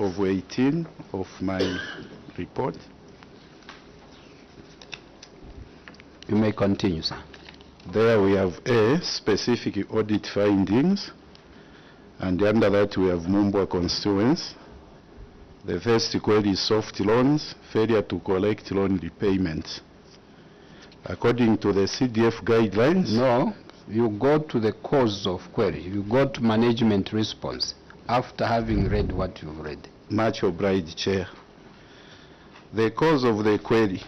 of 18 of my report. You may continue, sir. There we have A, specific audit findings, and under that we have Mumbwa constituents. The first query is soft loans, failure to collect loan repayments. According to the CDF guidelines... No, you go to the cause of query. You go to management response after having read what you've read. Much obliged, Chair. The cause of the query.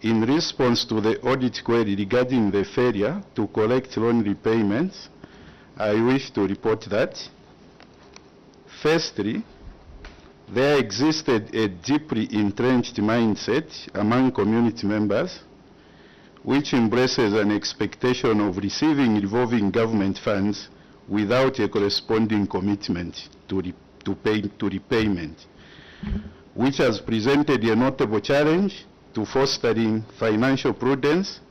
In response to the audit query regarding the failure to collect loan repayments, I wish to report that, firstly, there existed a deeply entrenched mindset among community members which embraces an expectation of receiving revolving government funds without a corresponding commitment to repayment, which has presented a notable challenge to fostering financial prudence,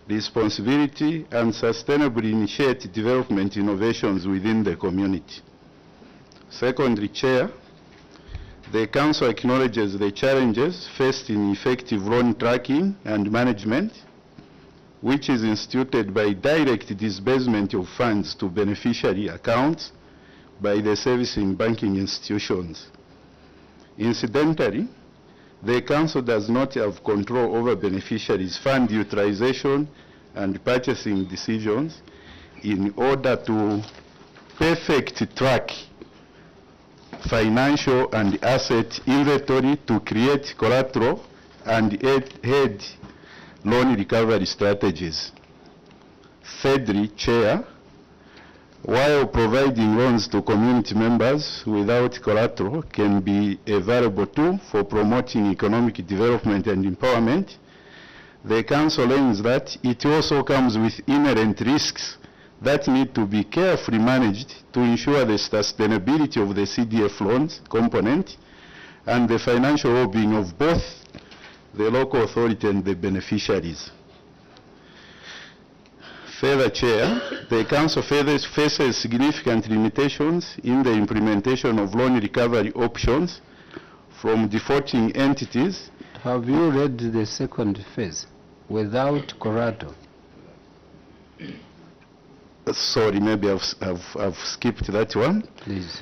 responsibility, and sustainably initiate development innovations within the community. Secondly, Chair, the Council acknowledges the challenges faced in effective loan tracking and management, which is instituted by direct disbursement of funds to beneficiary accounts by the servicing banking institutions. Incidentally, the Council does not have control over beneficiaries' fund utilization and purchasing decisions in order to perfect track financial and asset inventory to create collateral and aid loan recovery strategies. Thirdly, Chair, while providing loans to community members without collateral can be a valuable tool for promoting economic development and empowerment, the Council learns that it also comes with inherent risks that need to be carefully managed to ensure the sustainability of the CDF loans component and the financial well-being of both the local authority and the beneficiaries. Further, Chair, the Council faces significant limitations in the implementation of loan recovery options from defaulting entities. Have you read the second phase, without collateral? Sorry, maybe I've skipped that one. Please.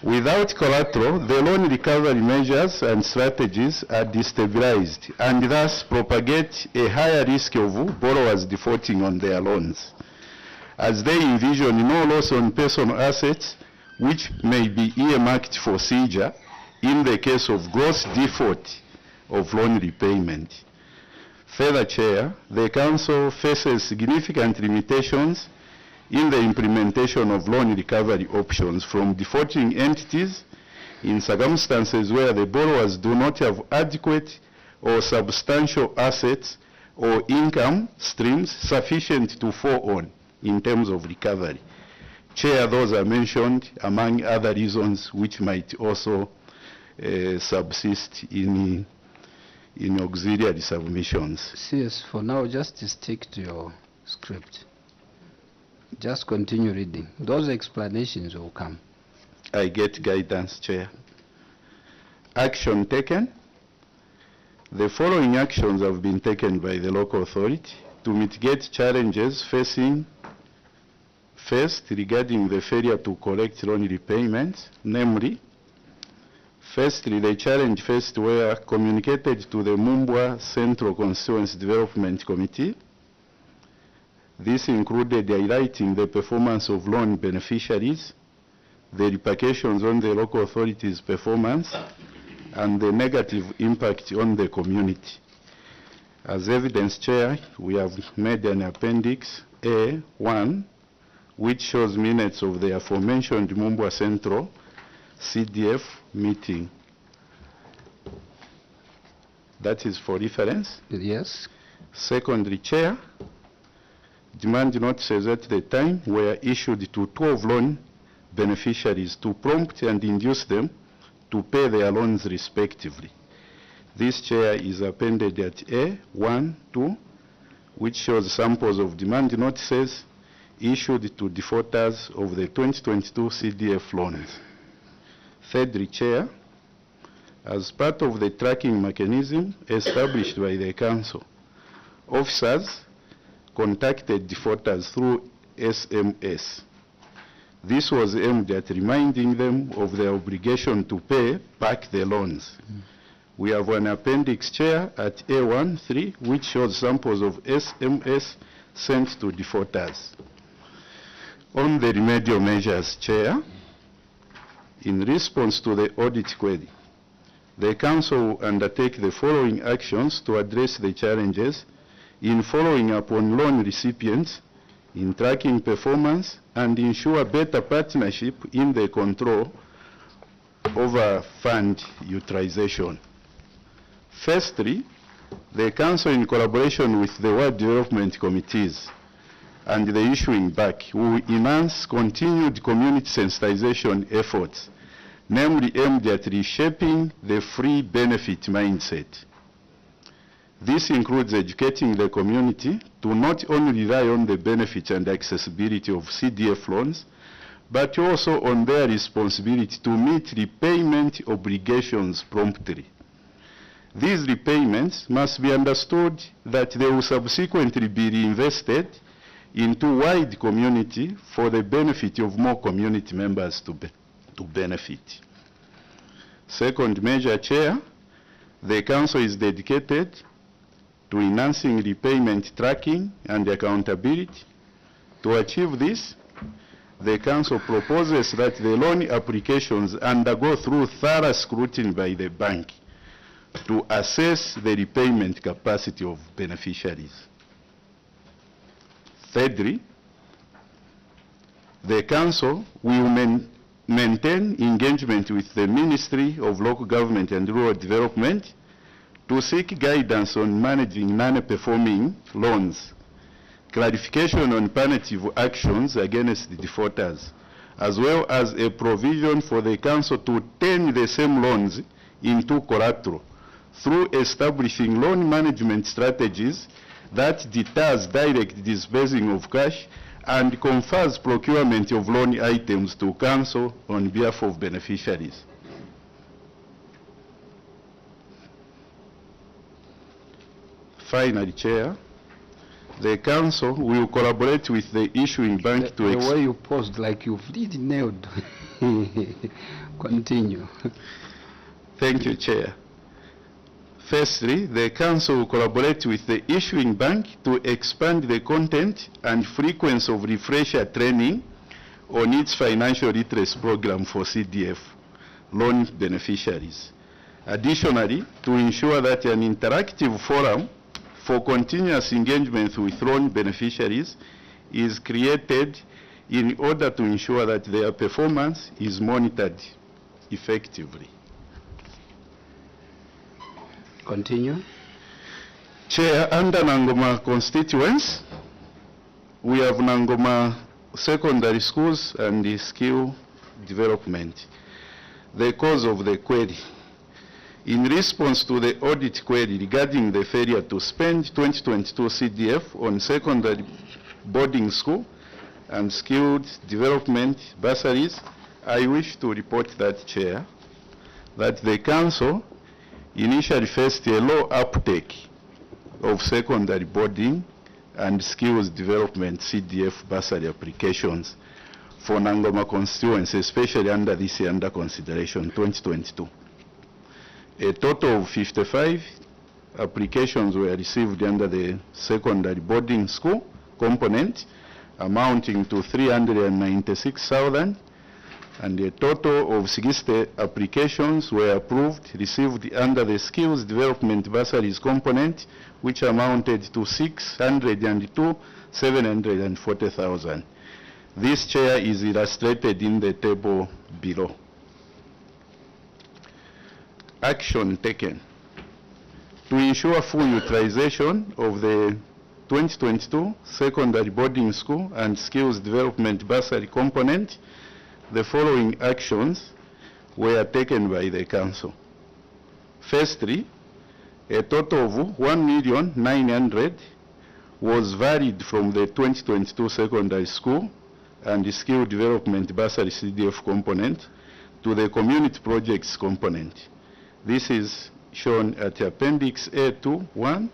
Without collateral, the loan recovery measures and strategies are destabilized and thus propagate a higher risk of borrowers defaulting on their loans, as they envision no loss on personal assets which may be earmarked for seizure in the case of gross default of loan repayment. Further, Chair, the Council faces significant limitations in the implementation of loan recovery options from defaulting entities in circumstances where the borrowers do not have adequate or substantial assets or income streams sufficient to fall on in terms of recovery. Chair, those are mentioned among other reasons which might also subsist in auxiliary submissions. Yes, for now, just stick to your script. Just continue reading. Those explanations will come. I get guidance, Chair. Action taken. The following actions have been taken by the local authority to mitigate challenges facing, first, regarding the failure to collect loan repayments, namely, firstly, the challenge faced were communicated to the Mumbwa Central Constituency Development Committee. This included highlighting the performance of loan beneficiaries, the repercussions on the local authority's performance, and the negative impact on the community. As evidence, Chair, we have made an appendix A1, which shows minutes of the aforementioned Mumbwa Central CDF meeting. That is for reference. Yes. Secondly, Chair, demand notices at the time were issued to 12 loan beneficiaries to prompt and induce them to pay their loans respectively. This, Chair, is appended at A1, 2, which shows samples of demand notices issued to defaulters of the 2022 CDF loans. Thirdly, Chair, as part of the tracking mechanism established by the Council, officers contacted defaulters through SMS. This was aimed at reminding them of their obligation to pay back the loans. We have an appendix, Chair, at A13, which shows samples of SMS sent to defaulters. On the remedial measures, Chair, in response to the audit query, the Council will undertake the following actions to address the challenges in following up on loan recipients, in tracking performance, and ensure better partnership in the control over fund utilization. Firstly, the Council, in collaboration with the World Development Committees and the issuing bank, will enhance continued community sensitization efforts, namely aimed at reshaping the free benefit mindset. This includes educating the community to not only rely on the benefits and accessibility of CDF loans, but also on their responsibility to meet repayment obligations promptly. These repayments must be understood that they will subsequently be reinvested into wide community for the benefit of more community members to benefit. Second measure, Chair, the Council is dedicated to enhancing repayment tracking and accountability. To achieve this, the Council proposes that the loan applications undergo through thorough scrutiny by the bank to assess the repayment capacity of beneficiaries. Thirdly, the Council will maintain engagement with the Ministry of Local Government and Rural Development to seek guidance on managing non-performing loans, clarification on punitive actions against the defaulters, as well as a provision for the Council to turn the same loans into collateral through establishing loan management strategies that deters direct disbursing of cash and confers procurement of loan items to Council on behalf of beneficiaries. Finally, Chair, the Council will collaborate with the issuing bank to... The way you paused, like you've really nailed. Continue. Thank you, Chair. Firstly, the Council will collaborate with the issuing bank to expand the content and frequency of refresher training on its financial literacy program for CDF loan beneficiaries. Additionally, to ensure that an interactive forum for continuous engagement with loan beneficiaries is created in order to ensure that their performance is monitored effectively. Continue. Chair, under Nangoma constituents, we have Nangoma secondary schools and the skill development. The cause of the query. In response to the audit query regarding the failure to spend 2022 CDF on secondary boarding school and skilled development bursaries, I wish to report that, Chair, that the Council initially faced a low uptake of secondary boarding and skills development CDF bursary applications for Nangoma constituency, especially under this year under consideration 2022. A total of 55 applications were received under the secondary boarding school component, amounting to 396,000, and a total of 60 applications were approved, received under the skills development bursaries component, which amounted to 602,740,000. This, Chair, is illustrated in the table below. Action taken to ensure full utilization of the 2022 secondary boarding school and skills development bursary component. The following actions were taken by the Council. Firstly, a total of 1,900,000 was varied from the 2022 secondary school and the skill development bursary CDF component to the community projects component. This is shown at Appendix A2-1,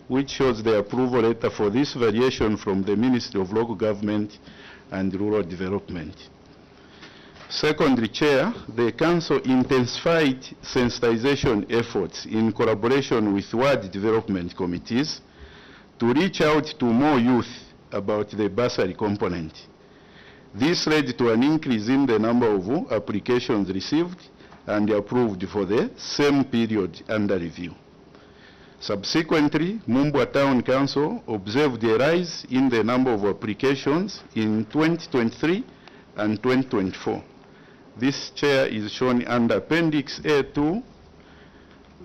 which shows the approval letter for this variation from the Ministry of Local Government and Rural Development. Secondly, Chair, the Council intensified sensitization efforts in collaboration with ward development committees to reach out to more youth about the bursary component. This led to an increase in the number of applications received and approved for the same period under review. Subsequently, Mumbwa Town Council observed a rise in the number of applications in 2023 and 2024. This, Chair, is shown under Appendix A2,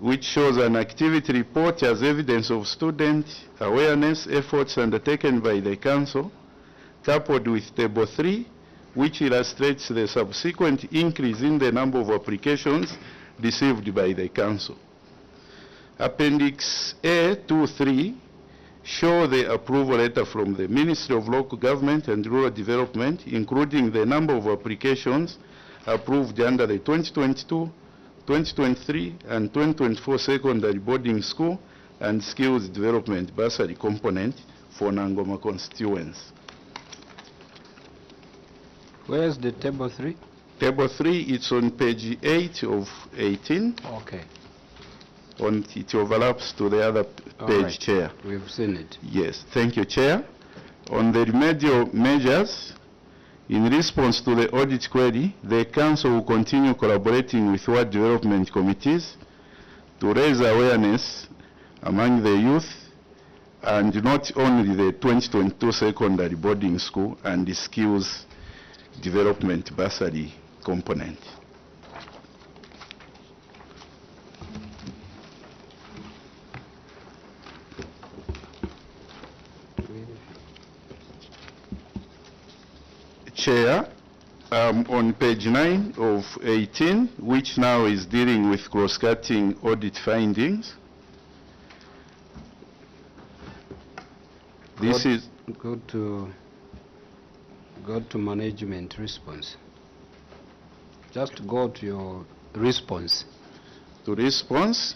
which shows an activity report as evidence of student awareness efforts undertaken by the Council, coupled with Table 3, which illustrates the subsequent increase in the number of applications received by the Council. Appendix A23 show the approval letter from the Ministry of Local Government and Rural Development, including the number of applications approved under the 2022, 2023, and 2024 secondary boarding school and skills development bursary component for Nangoma constituents. Where's the Table 3? Table 3, it's on page 8 of 18. Okay. It overlaps to the other page, right. Chair. We've seen it. Yes, thank you, Chair. On the remedial measures, in response to the audit query, the Council will continue collaborating with ward development committees to raise awareness among the youth, and not only the 2022 secondary boarding school and the skills development bursary component. Chair, on page 9 of 18, which now is dealing with cross-cutting audit findings. This is go to management response. Just go to your response. To response.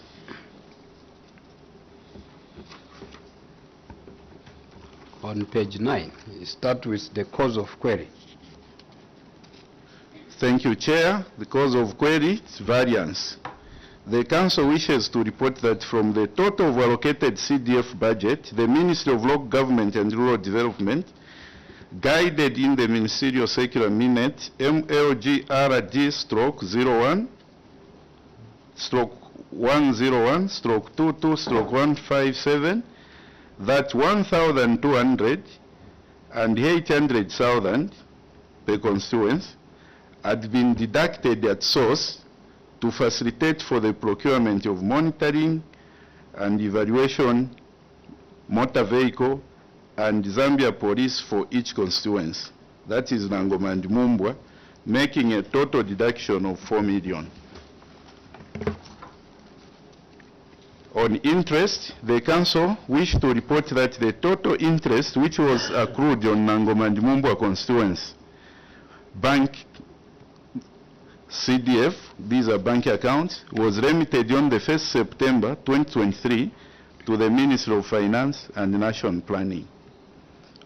On page 9, you start with the cause of query. Thank you, Chair. The cause of query is variance. The Council wishes to report that from the total of allocated CDF budget, the Ministry of Local Government and Rural Development, guided in the Ministerial Circular Minute MLGRD/01/101/22/157, that 1,200 and 800,000 per constituents had been deducted at source to facilitate for the procurement of monitoring and evaluation motor vehicle and Zambia police for each constituency. That is Nangoma and Mumbwa, making a total deduction of 4 million. On interest, the Council wished to report that the total interest which was accrued on Nangoma and Mumbwa constituency bank CDF, these are bank accounts, was remitted on the 1st September 2023 to the Ministry of Finance and National Planning.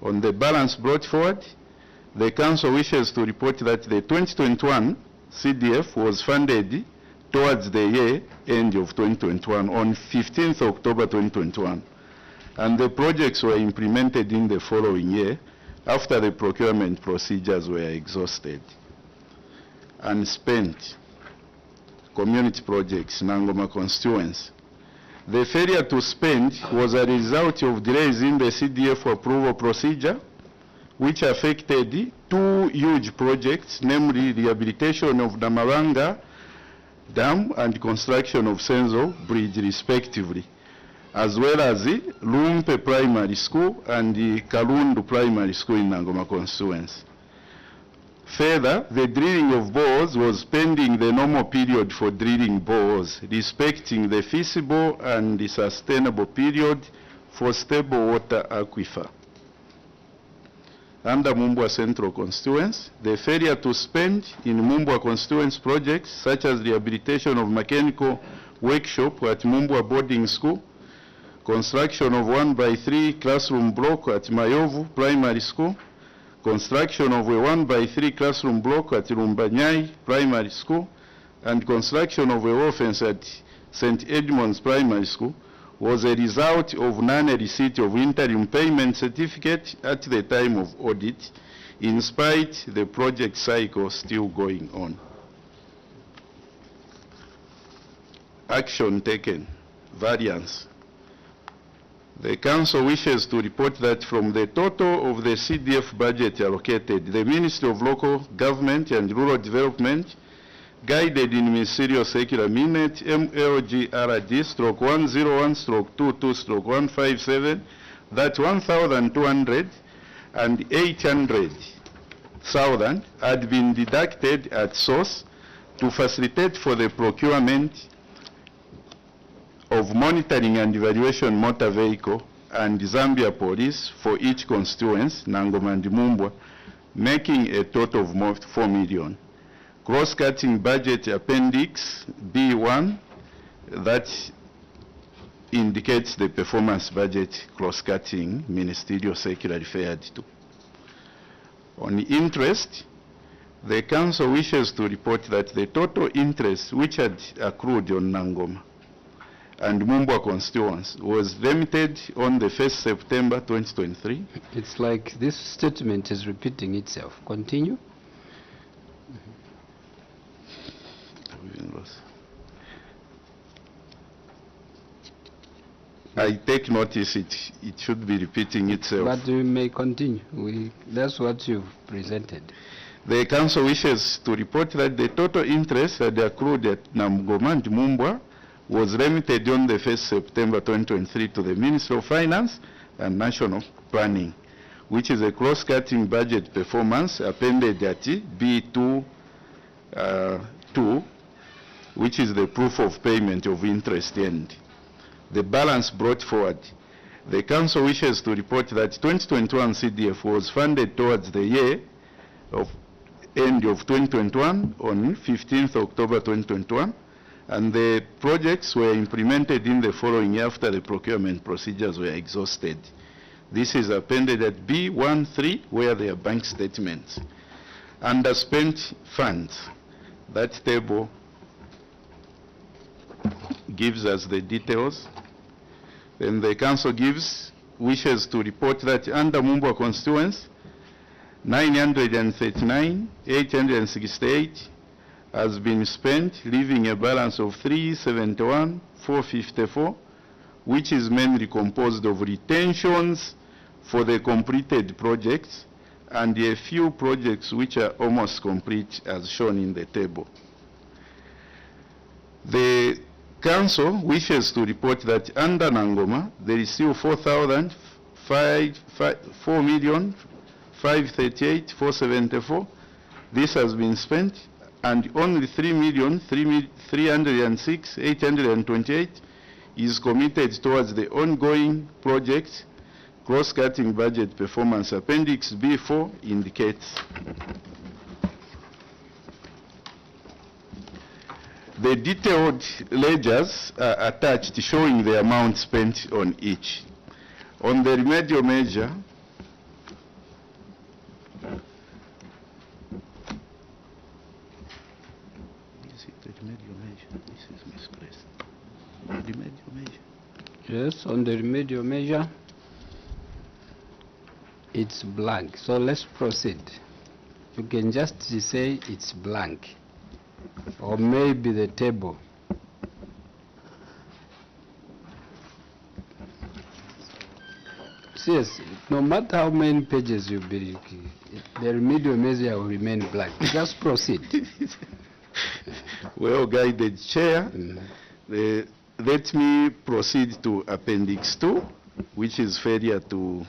On the balance brought forward, the Council wishes to report that the 2021 CDF was funded towards the year end of 2021 on 15th October 2021, and the projects were implemented in the following year after the procurement procedures were exhausted. Unspent community projects, Nangoma constituents. The failure to spend was a result of delays in the CDF approval procedure, which affected 2 huge projects, namely rehabilitation of Damaranga Dam and construction of Senzo Bridge, respectively, as well as Lumpe Primary School and the Kalundu Primary School in Nangoma constituency. Further, the drilling of bores was pending the normal period for drilling bores, respecting the feasible and the sustainable period for stable water aquifer. under Mumbwa Central Constituency, the failure to spend in Mumbwa constituency projects such as rehabilitation of mechanical workshop at Mumbwa Boarding School, construction of 1x3 classroom block at Mayovu Primary School, construction of a 1x3 classroom block at Rumbanyai Primary School, and construction of a wall fence at St. Edmund's Primary School was a result of non-receipt of interim payment certificate at the time of audit, in spite the project cycle still going on. Action taken, variance. The Council wishes to report that from the total of the CDF budget allocated, the Ministry of Local Government and Rural Development, guided in Ministerial Circular Minute MLGRD/101/22/157, that 1,200 and 800,000 had been deducted at source to facilitate for the procurement of monitoring and evaluation motor vehicle and Zambia police for each constituency, Nangoma and Mumbwa, making a total of 4 million. Cross-cutting budget appendix B1, that indicates the performance budget cross-cutting ministerial circular referred to. On interest, the Council wishes to report that the total interest which had accrued on Nangoma and Mumbwa constituents was limited on the 1st September 2023. It's like this statement is repeating itself. Continue. I take notice it should be repeating itself. But we may continue. That's what you've presented. The Council wishes to report that the total interest that accrued at Nangoma and Mumbwa was limited on the 1st September 2023 to the Ministry of Finance and National Planning, which is a cross-cutting budget performance appended at B2, 2, which is the proof of payment of interest earned. The balance brought forward. The Council wishes to report that 2021 CDF was funded towards the year of end of 2021 on 15th October 2021, and the projects were implemented in the following year after the procurement procedures were exhausted. This is appended at B13, where there are bank statements. Underspent funds. That table gives us the details. Then the Council wishes to report that under Mumbwa constituency, 939,868 has been spent, leaving a balance of 371,454, which is mainly composed of retentions for the completed projects and a few projects which are almost complete, as shown in the table. The Council wishes to report that under Nangoma, there is still 4,538,474. This has been spent, and only 3,306,828 is committed towards the ongoing projects. Cross-cutting budget performance appendix B4 indicates. The detailed ledgers are attached showing the amount spent on each. On the remedial measure, this is misplaced. Remedial measure. Yes, on the remedial measure, it's blank. So let's proceed. You can just say it's blank. Or maybe the table. Yes, no matter how many pages you build, the remedial measure will remain blank. Just proceed. Well guided, Chair. Let me proceed to Appendix 2, which is failure to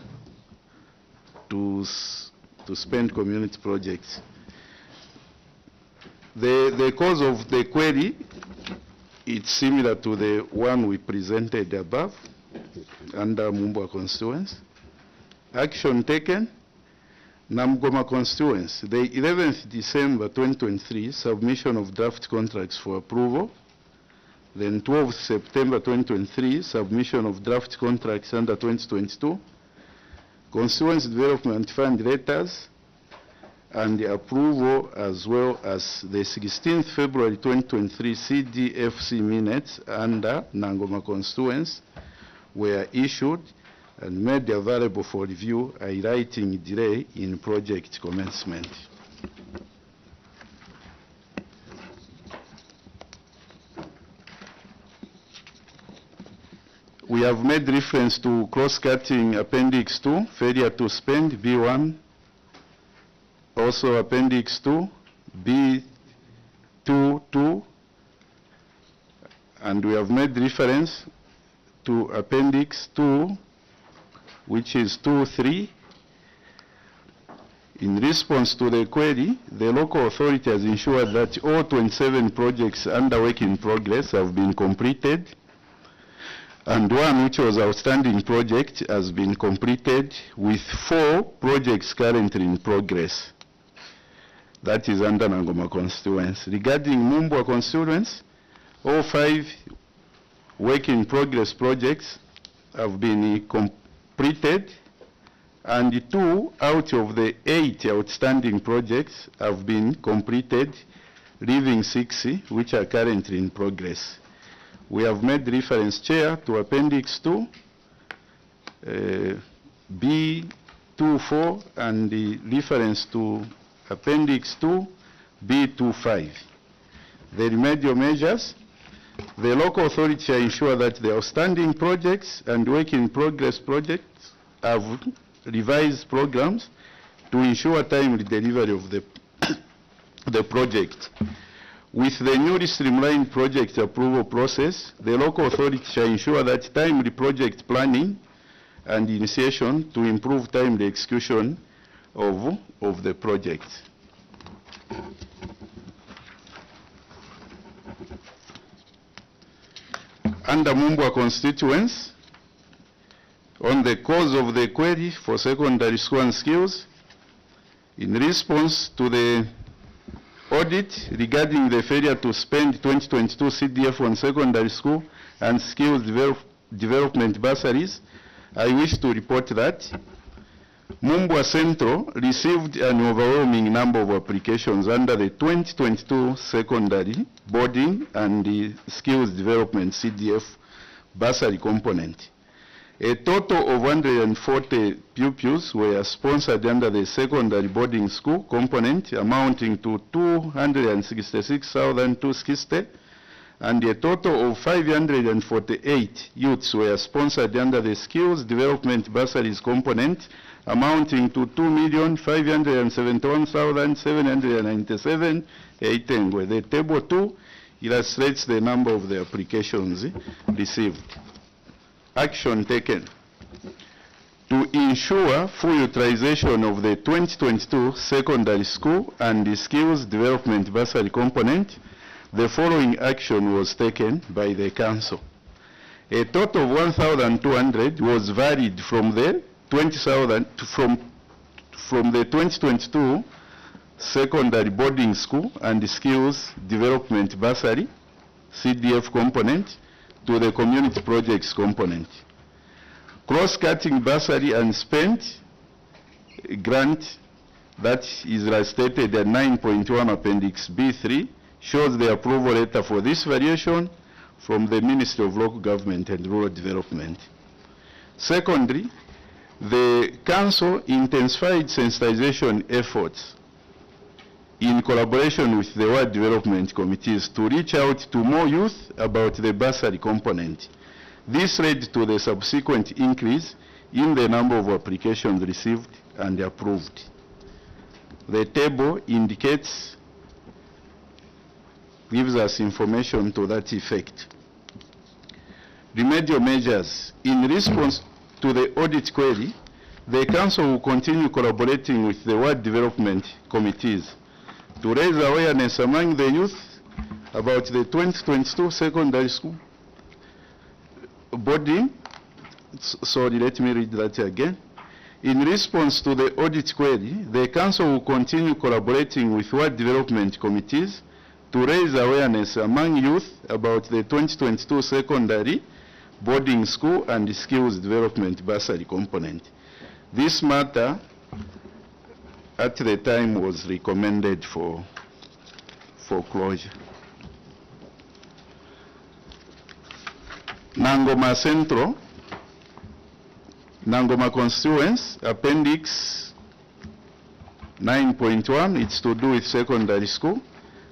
spend community projects. The cause of the query, it's similar to the one we presented above under Mumbwa constituency. Action taken. Namgoma constituency, the 11th December 2023, submission of draft contracts for approval. Then 12th September 2023, submission of draft contracts under 2022. Constituency Development Fund letters and the approval, as well as the 16th February 2023 CDFC minutes under Nangoma constituency were issued and made available for review, highlighting delay in project commencement. We have made reference to cross-cutting Appendix 2, failure to spend, B1. Also Appendix 2, B22. And we have made reference to Appendix 2, which is 2.3. In response to the query, the local authority has ensured that all 27 projects under work in progress have been completed, and one which was outstanding project has been completed, with 4 projects currently in progress. That is under Nangoma constituency. Regarding Mumbwa constituency, all 5 work in progress projects have been completed, and 2 out of the 8 outstanding projects have been completed, leaving 6 which are currently in progress. We have made reference, Chair, to Appendix 2, B24, and the reference to Appendix 2, B25. The remedial measures, the local authority shall ensure that the outstanding projects and work in progress projects have revised programs to ensure timely delivery of the project. With the newly streamlined project approval process, the local authority shall ensure that timely project planning and initiation to improve timely execution of the project. Under Mumbwa constituency, on the cause of the query for secondary school and skills, in response to the audit regarding the failure to spend 2022 CDF on secondary school and skills development bursaries, I wish to report that Mumbwa Central received an overwhelming number of applications under the 2022 secondary boarding and the skills development CDF bursary component. A total of 140 pupils were sponsored under the secondary boarding school component, amounting to 266,260, and a total of 548 youths were sponsored under the skills development bursaries component, amounting to 2,571,797 Eitengwe. The table 2 illustrates the number of the applications received. Action taken. To ensure full utilization of the 2022 secondary school and the skills development bursary component, the following action was taken by the council. A total of 1,200 was varied from the 2022 secondary boarding school and the skills development bursary CDF component to the community projects component. Cross-cutting bursary and spent grant, that is stated at 9.1 Appendix B3, shows the approval letter for this variation from the Ministry of Local Government and Rural Development. Secondly, the Council intensified sensitization efforts in collaboration with the Ward Development Committees to reach out to more youth about the bursary component. This led to the subsequent increase in the number of applications received and approved. The table indicates, gives us information to that effect. Remedial measures. In response to the audit query, the Council will continue collaborating with the Ward Development Committees to raise awareness among the youth about the 2022 secondary school boarding. Sorry, let me read that again. In response to the audit query, the Council will continue collaborating with ward development committees to raise awareness among youth about the 2022 secondary boarding school and skills development bursary component. This matter at the time was recommended for closure. Nangoma Central, Nangoma Constituents, Appendix 9.1, it's to do with secondary school.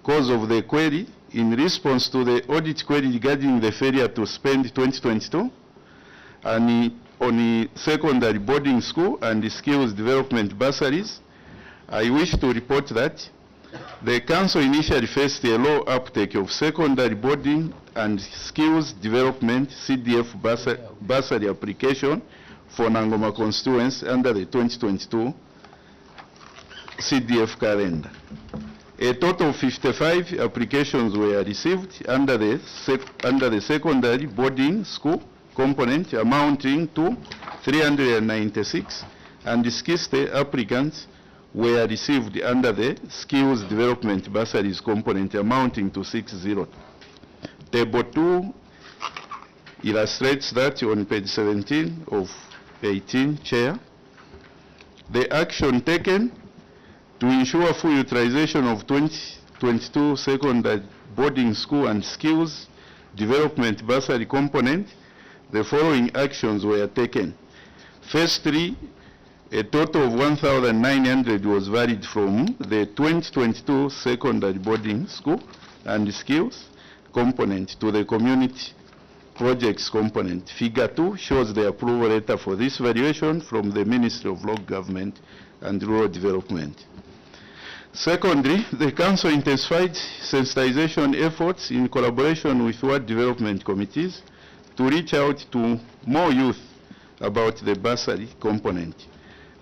Cause of the query, in response to the audit query regarding the failure to spend 2022 and on the secondary boarding school and the skills development bursaries, I wish to report that the Council initially faced a low uptake of secondary boarding and skills development CDF bursary application for Nangoma constituents under the 2022 CDF calendar. A total of 55 applications were received under the secondary boarding school component, amounting to 396, and 60 applicants were received under the skills development bursaries component, amounting to 60. Table 2 illustrates that on page 17 of 18, Chair. The action taken to ensure full utilization of 2022 secondary boarding school and skills development bursary component, the following actions were taken. Firstly, a total of 1,900 was varied from the 2022 secondary boarding school and skills component to the community projects component. Figure 2 shows the approval letter for this valuation from the Ministry of Local Government and Rural Development. Secondly, the Council intensified sensitization efforts in collaboration with ward development committees to reach out to more youth about the bursary component.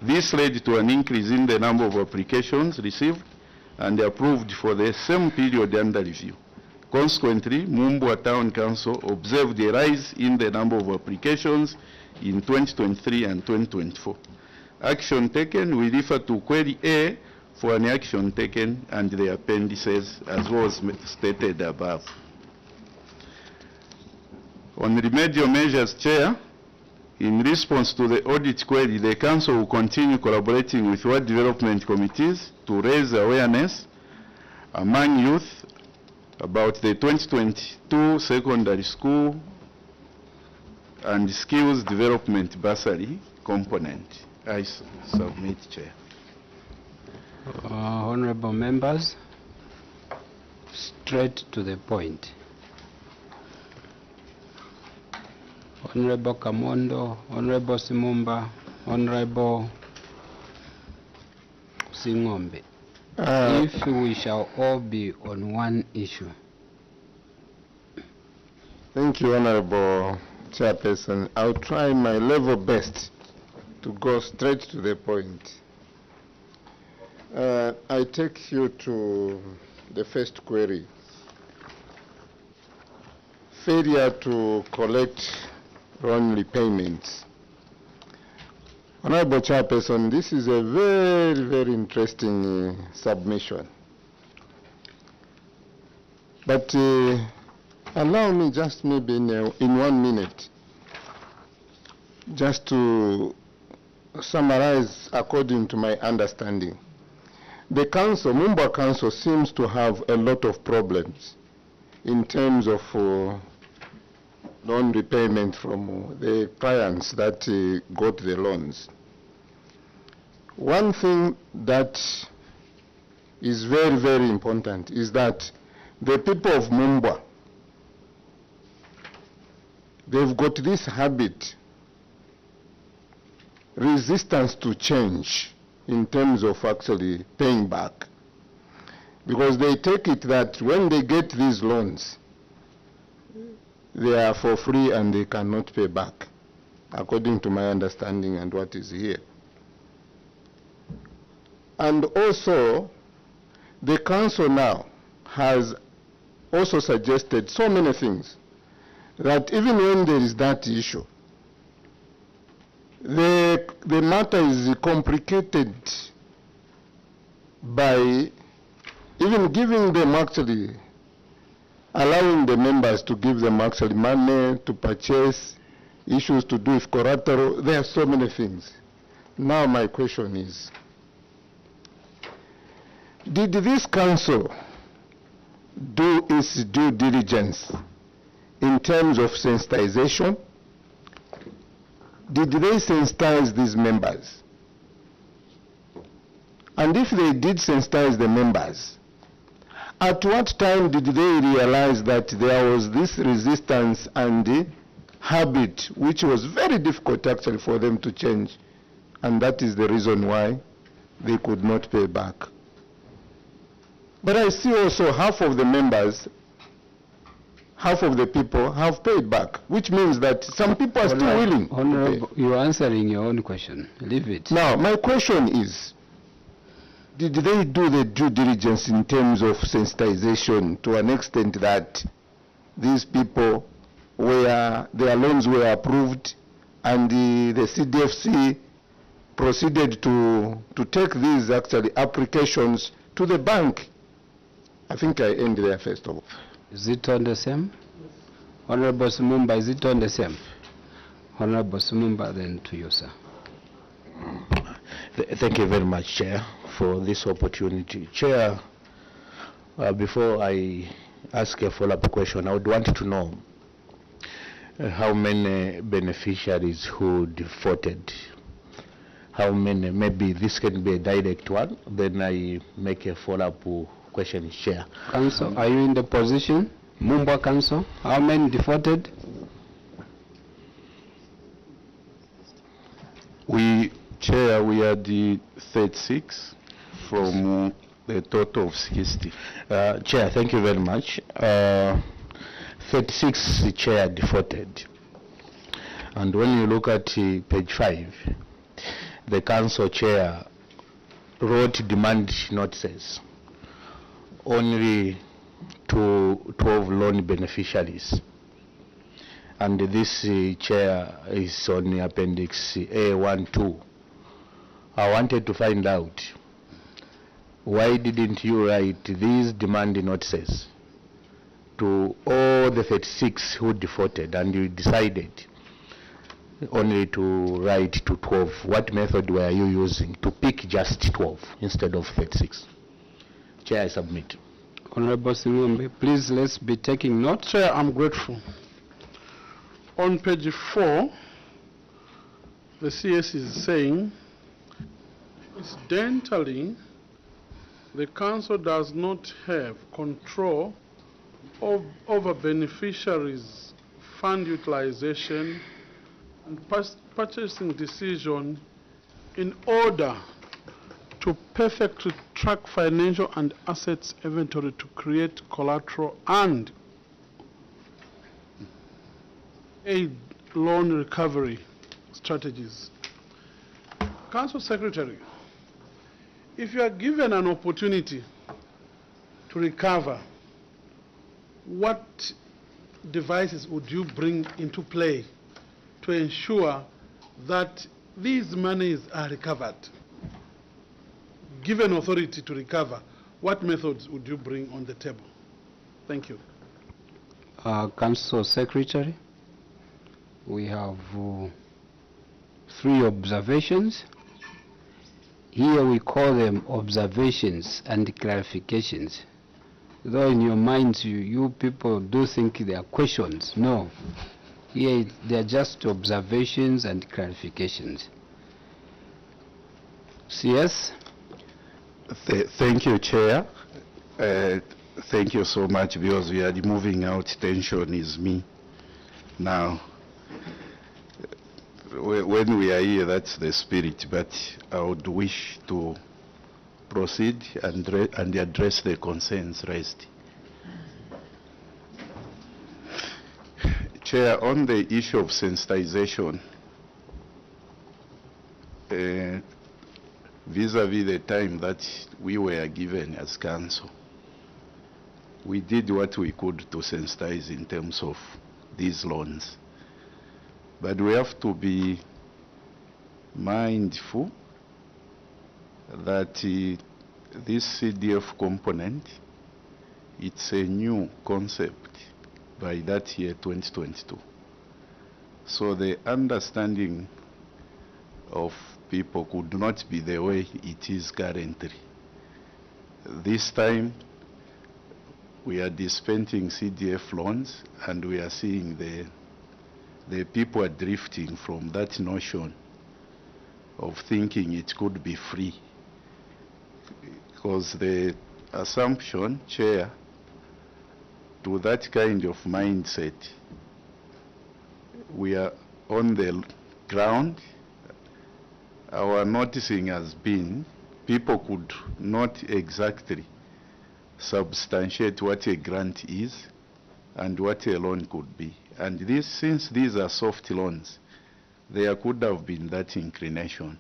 This led to an increase in the number of applications received and approved for the same period under review. Consequently, Mumbwa Town Council observed a rise in the number of applications in 2023 and 2024. Action taken, we refer to query A for an action taken and the appendices as was stated above. On remedial measures, Chair, in response to the audit query, the Council will continue collaborating with ward development committees to raise awareness among youth about the 2022 secondary school and skills development bursary component. I submit, Chair. Honorable members, straight to the point. Honorable Kamondo, Honorable Simumba, Honorable Singombe. If we shall all be on one issue. Thank you, Honorable Chairperson. I'll try my level best to go straight to the point. I take you to the first query. Failure to collect loan repayments. Honorable Chairperson, this is a very, very interesting submission. But allow me just maybe in 1 minute just to summarize according to my understanding. The council, Mumbwa Council, seems to have a lot of problems in terms of loan repayment from the clients that got the loans. One thing that is very, very important is that the people of Mumbwa, they've got this habit, resistance to change in terms of actually paying back. Because they take it that when they get these loans, they are for free and they cannot pay back, according to my understanding and what is here. And also, the council now has also suggested so many things that even when there is that issue, the the matter is complicated by even giving them actually, allowing the members to give them actually money to purchase, issues to do with collateral. There are so many things. Now my question is, did this council do its due diligence in terms of sensitization? Did they sensitize these members? And if they did sensitize the members, at what time did they realize that there was this resistance and the habit which was very difficult actually for them to change, and that is the reason why they could not pay back? But I see also half of the members, half of the people have paid back, which means that some people are still willing to Honorable, pay. you are answering your own question. Leave it. Now, my question is, did they do the due diligence in terms of sensitization to an extent that these people, where their loans were approved and the CDFC proceeded to take these actually applications to the bank? I think I end there first of all. Is it on the same? Honorable Sumumba, is it on the same? Honorable Sumumba, then to you, sir. Thank you very much, Chair, for this opportunity. Chair, before I ask a follow-up question, I would want to know how many beneficiaries who defaulted. How many? Maybe this can be a direct one. Then I make a follow-up question, Chair. Council, are you in the position? Mumba Council, how many defaulted? Chair, we are the 36 from the total of 60. Chair, thank you very much. 36 Chair defaulted. And when you look at page 5, the Council Chair wrote demand notices only to 12 loan beneficiaries. And this Chair is on Appendix A12. I wanted to find out, why didn't you write these demand notices to all the 36 who defaulted, and you decided only to write to 12? What method were you using to pick just 12 instead of 36? Chair, I submit. Honorable Sumumba, please, let's be taking note. Chair, I'm grateful. On page 4, the CS is saying, incidentally, the council does not have control over beneficiaries' fund utilization and purchasing decision in order to perfectly track financial and assets inventory to create collateral and aid loan recovery strategies. Council Secretary, if you are given an opportunity to recover, what devices would you bring into play to ensure that these monies are recovered? Given authority to recover, what methods would you bring on the table? Thank you. Council Secretary, we have 3 observations. Here we call them observations and clarifications. Though in your minds you people do think they are questions. No. Here they are just observations and clarifications. CS? Thank you, Chair. Thank you so much, because we are moving out tension is me. Now, when we are here, that's the spirit, but I would wish to proceed and address the concerns raised. Chair, on the issue of sensitization, vis-a-vis the time that we were given as council, we did what we could to sensitize in terms of these loans. But we have to be mindful that this CDF component, it's a new concept by that year 2022. So the understanding of people could not be the way it is currently. This time we are dispensing CDF loans and we are seeing the people are drifting from that notion of thinking it could be free. Because the assumption, Chair, to that kind of mindset, we are on the ground. Our noticing has been people could not exactly substantiate what a grant is and what a loan could be. And this, since these are soft loans, there could have been that inclination.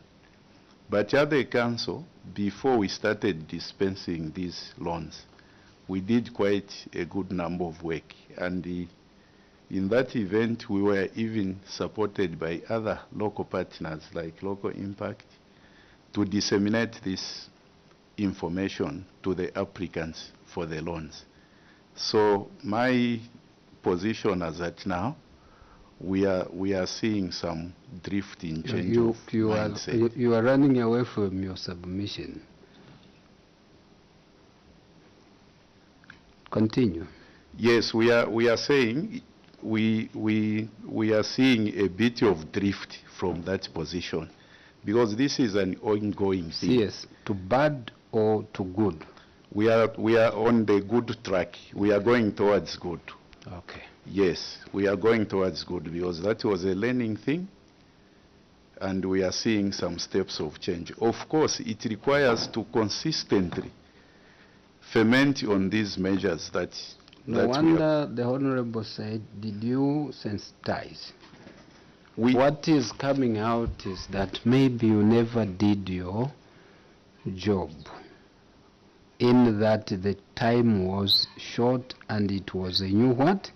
But at the council, before we started dispensing these loans, we did quite a good number of work. And in that event, we were even supported by other local partners like Local Impact to disseminate this information to the applicants for the loans. So my position as at now, we are seeing some drift in change of mindset. You are running away from your submission. Continue. Yes, we are saying we are seeing a bit of drift from that position because this is an ongoing thing. Yes, to bad or to good? We are on the good track. We are going towards good. Okay. Yes, we are going towards good because that was a learning thing and we are seeing some steps of change. Of course, it requires to consistently ferment on these measures that No wonder the Honorable said, did you sensitize? What is coming out is that maybe you never did your job, in that the time was short and it was a new what?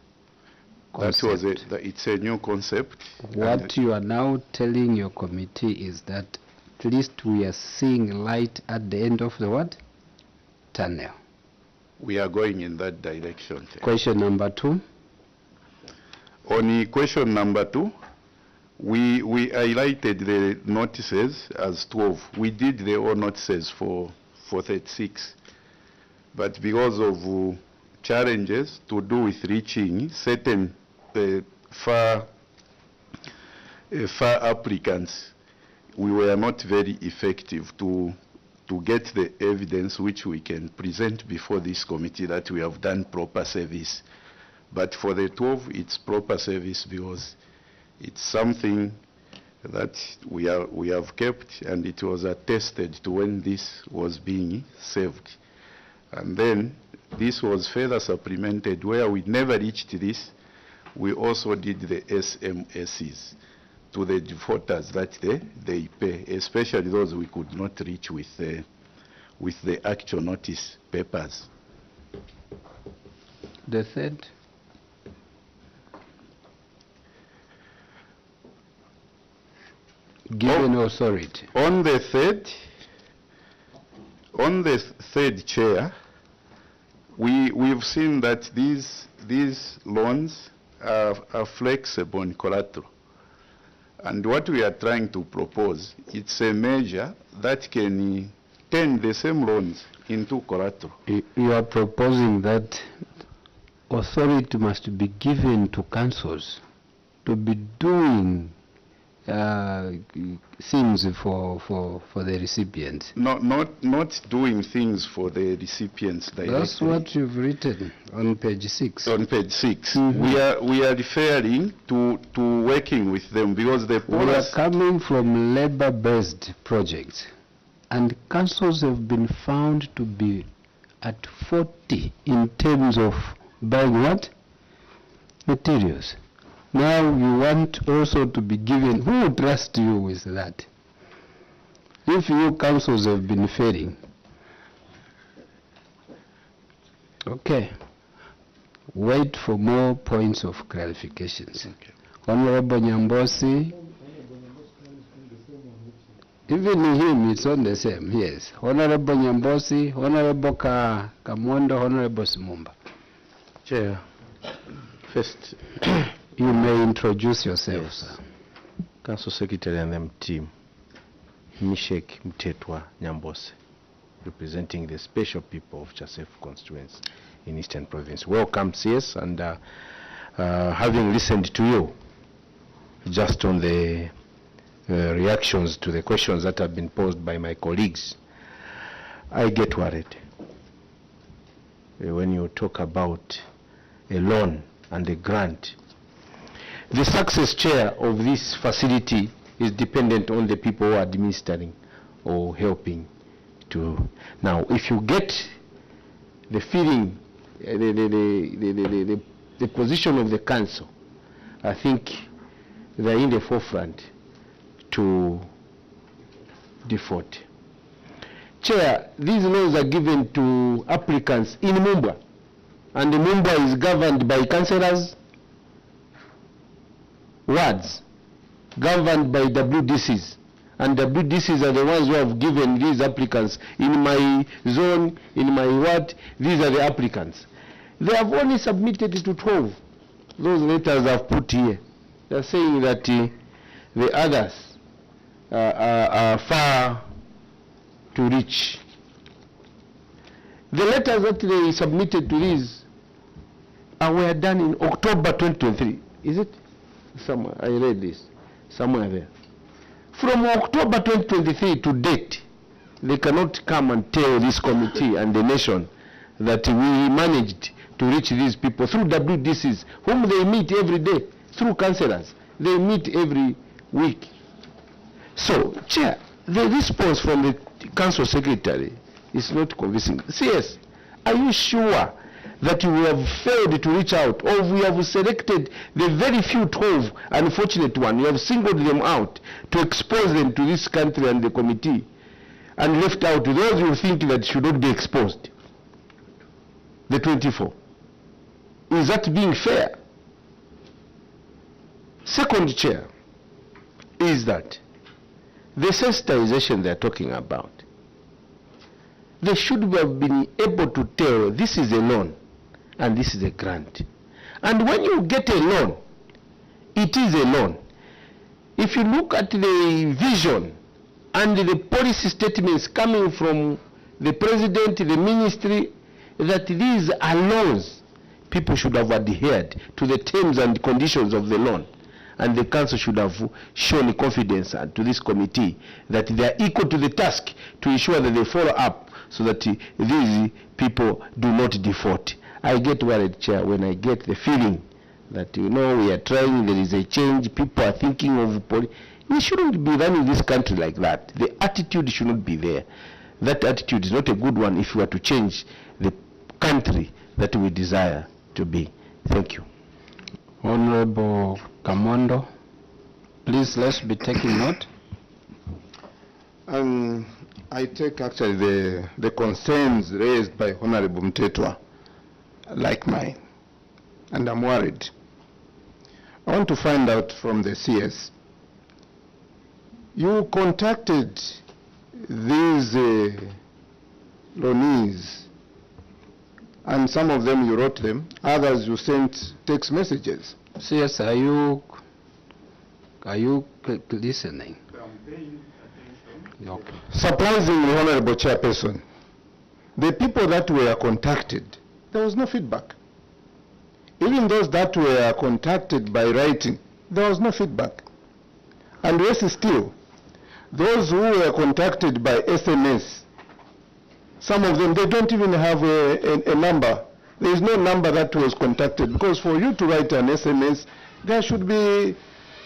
Concept. It's a new concept. What you are now telling your committee is that at least we are seeing light at the end of the what? Tunnel. We are going in that direction. Question number 2. On question number 2, we highlighted the notices as 12. We did the all notices for 36. But because of challenges to do with reaching certain far applicants, we were not very effective to get the evidence which we can present before this committee that we have done proper service. But for the 12, it's proper service because it's something that we have kept and it was attested to when this was being saved. And then this was further supplemented where we never reached this. We also did the SMSs to the defaulters that they pay, especially those we could not reach with the actual notice papers. The third? Given authority. On the third, Chair, we've seen that these loans are flexible in collateral. And what we are trying to propose, it's a measure that can turn the same loans into collateral. You are proposing that authority must be given to councils to be doing things for the recipients. Not doing things for the recipients directly. That's what you've written on page 6. On page 6, Mm-hmm. we are referring to working with them because the We are policy. coming from labor-based projects, and councils have been found to be at 40 in terms of buying what? Materials. Now you want also to be given, who will trust you with that? If you councils have been failing. Okay. Wait for more points of clarifications. Okay. Honorable Nyambosi. Even him, it's on the same, yes. Honorable Nyambosi, Honorable Kamondo, Honorable Simumba. Chair, first, You may introduce yourself, Yes. sir. Council Secretary and them team, Mishek Mtetwa Nyambose, representing the special people of Chasef constituency in Eastern Province. Welcome, CS, and having listened to you, just on the reactions to the questions that have been posed by my colleagues, I get worried when you talk about a loan and a grant. The success, Chair, of this facility is dependent on the people who are administering or helping to. Now, if you get the feeling, the position of the council, I think they're in the forefront to default. Chair, these loans are given to applicants in Mumba, and the Mumba is governed by councillors, wards, governed by WDCs, and WDCs are the ones who have given these applicants. In my zone, in my ward, these are the applicants. They have only submitted to 12. Those letters I've put here. They're saying that the others are far to reach. The letters that they submitted to these were done in October 2023. Is it? Somewhere, I read this. Somewhere there. From October 2023 to date, they cannot come and tell this committee and the nation that we managed to reach these people through WDCs, whom they meet every day, through councillors. They meet every week. So, Chair, the response from the Council Secretary is not convincing. CS, are you sure that you have failed to reach out, or we have selected the very few 12 unfortunate ones, you have singled them out to expose them to this country and the committee, and left out those you think that should not be exposed? The 24. Is that being fair? Second, Chair, is that the sensitization they're talking about, they should have been able to tell this is a loan and this is a grant. And when you get a loan, it is a loan. If you look at the vision and the policy statements coming from the President, the Ministry, that these are loans, people should have adhered to the terms and conditions of the loan. And the council should have shown confidence to this committee that they are equal to the task to ensure that they follow up so that these people do not default. I get worried, Chair, when I get the feeling that, you know, we are trying, there is a change, people are thinking of we shouldn't be running this country like that. The attitude should not be there. That attitude is not a good one if we are to change the country that we desire to be. Thank you. Honorable Kamondo, please, let's be taking note. I take actually the concerns raised by Honorable Mtetwa like mine, and I'm worried. I want to find out from the CS, you contacted these loanees, and some of them you wrote them, others you sent text messages. CS, are you listening? Okay. Surprisingly, Honorable Chairperson, the people that were contacted, there was no feedback. Even those that were contacted by writing, there was no feedback. And worse still, those who were contacted by SMS, some of them, they don't even have a number. There is no number that was contacted, because for you to write an SMS, there should be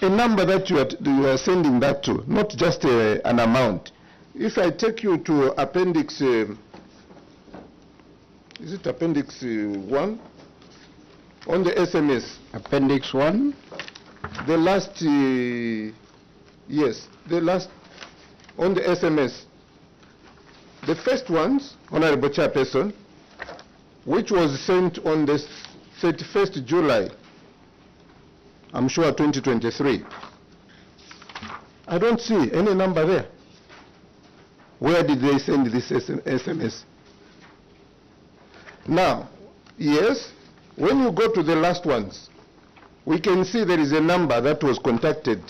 a number that you are sending that to, not just an amount. If I take you to appendix, is it appendix 1? On the SMS. Appendix 1? The last, yes, the last, on the SMS. The first ones, Honorable Chairperson, which was sent on the 31st July, I'm sure 2023. I don't see any number there. Where did they send this SMS? Now, yes, when you go to the last ones, we can see there is a number that was contacted,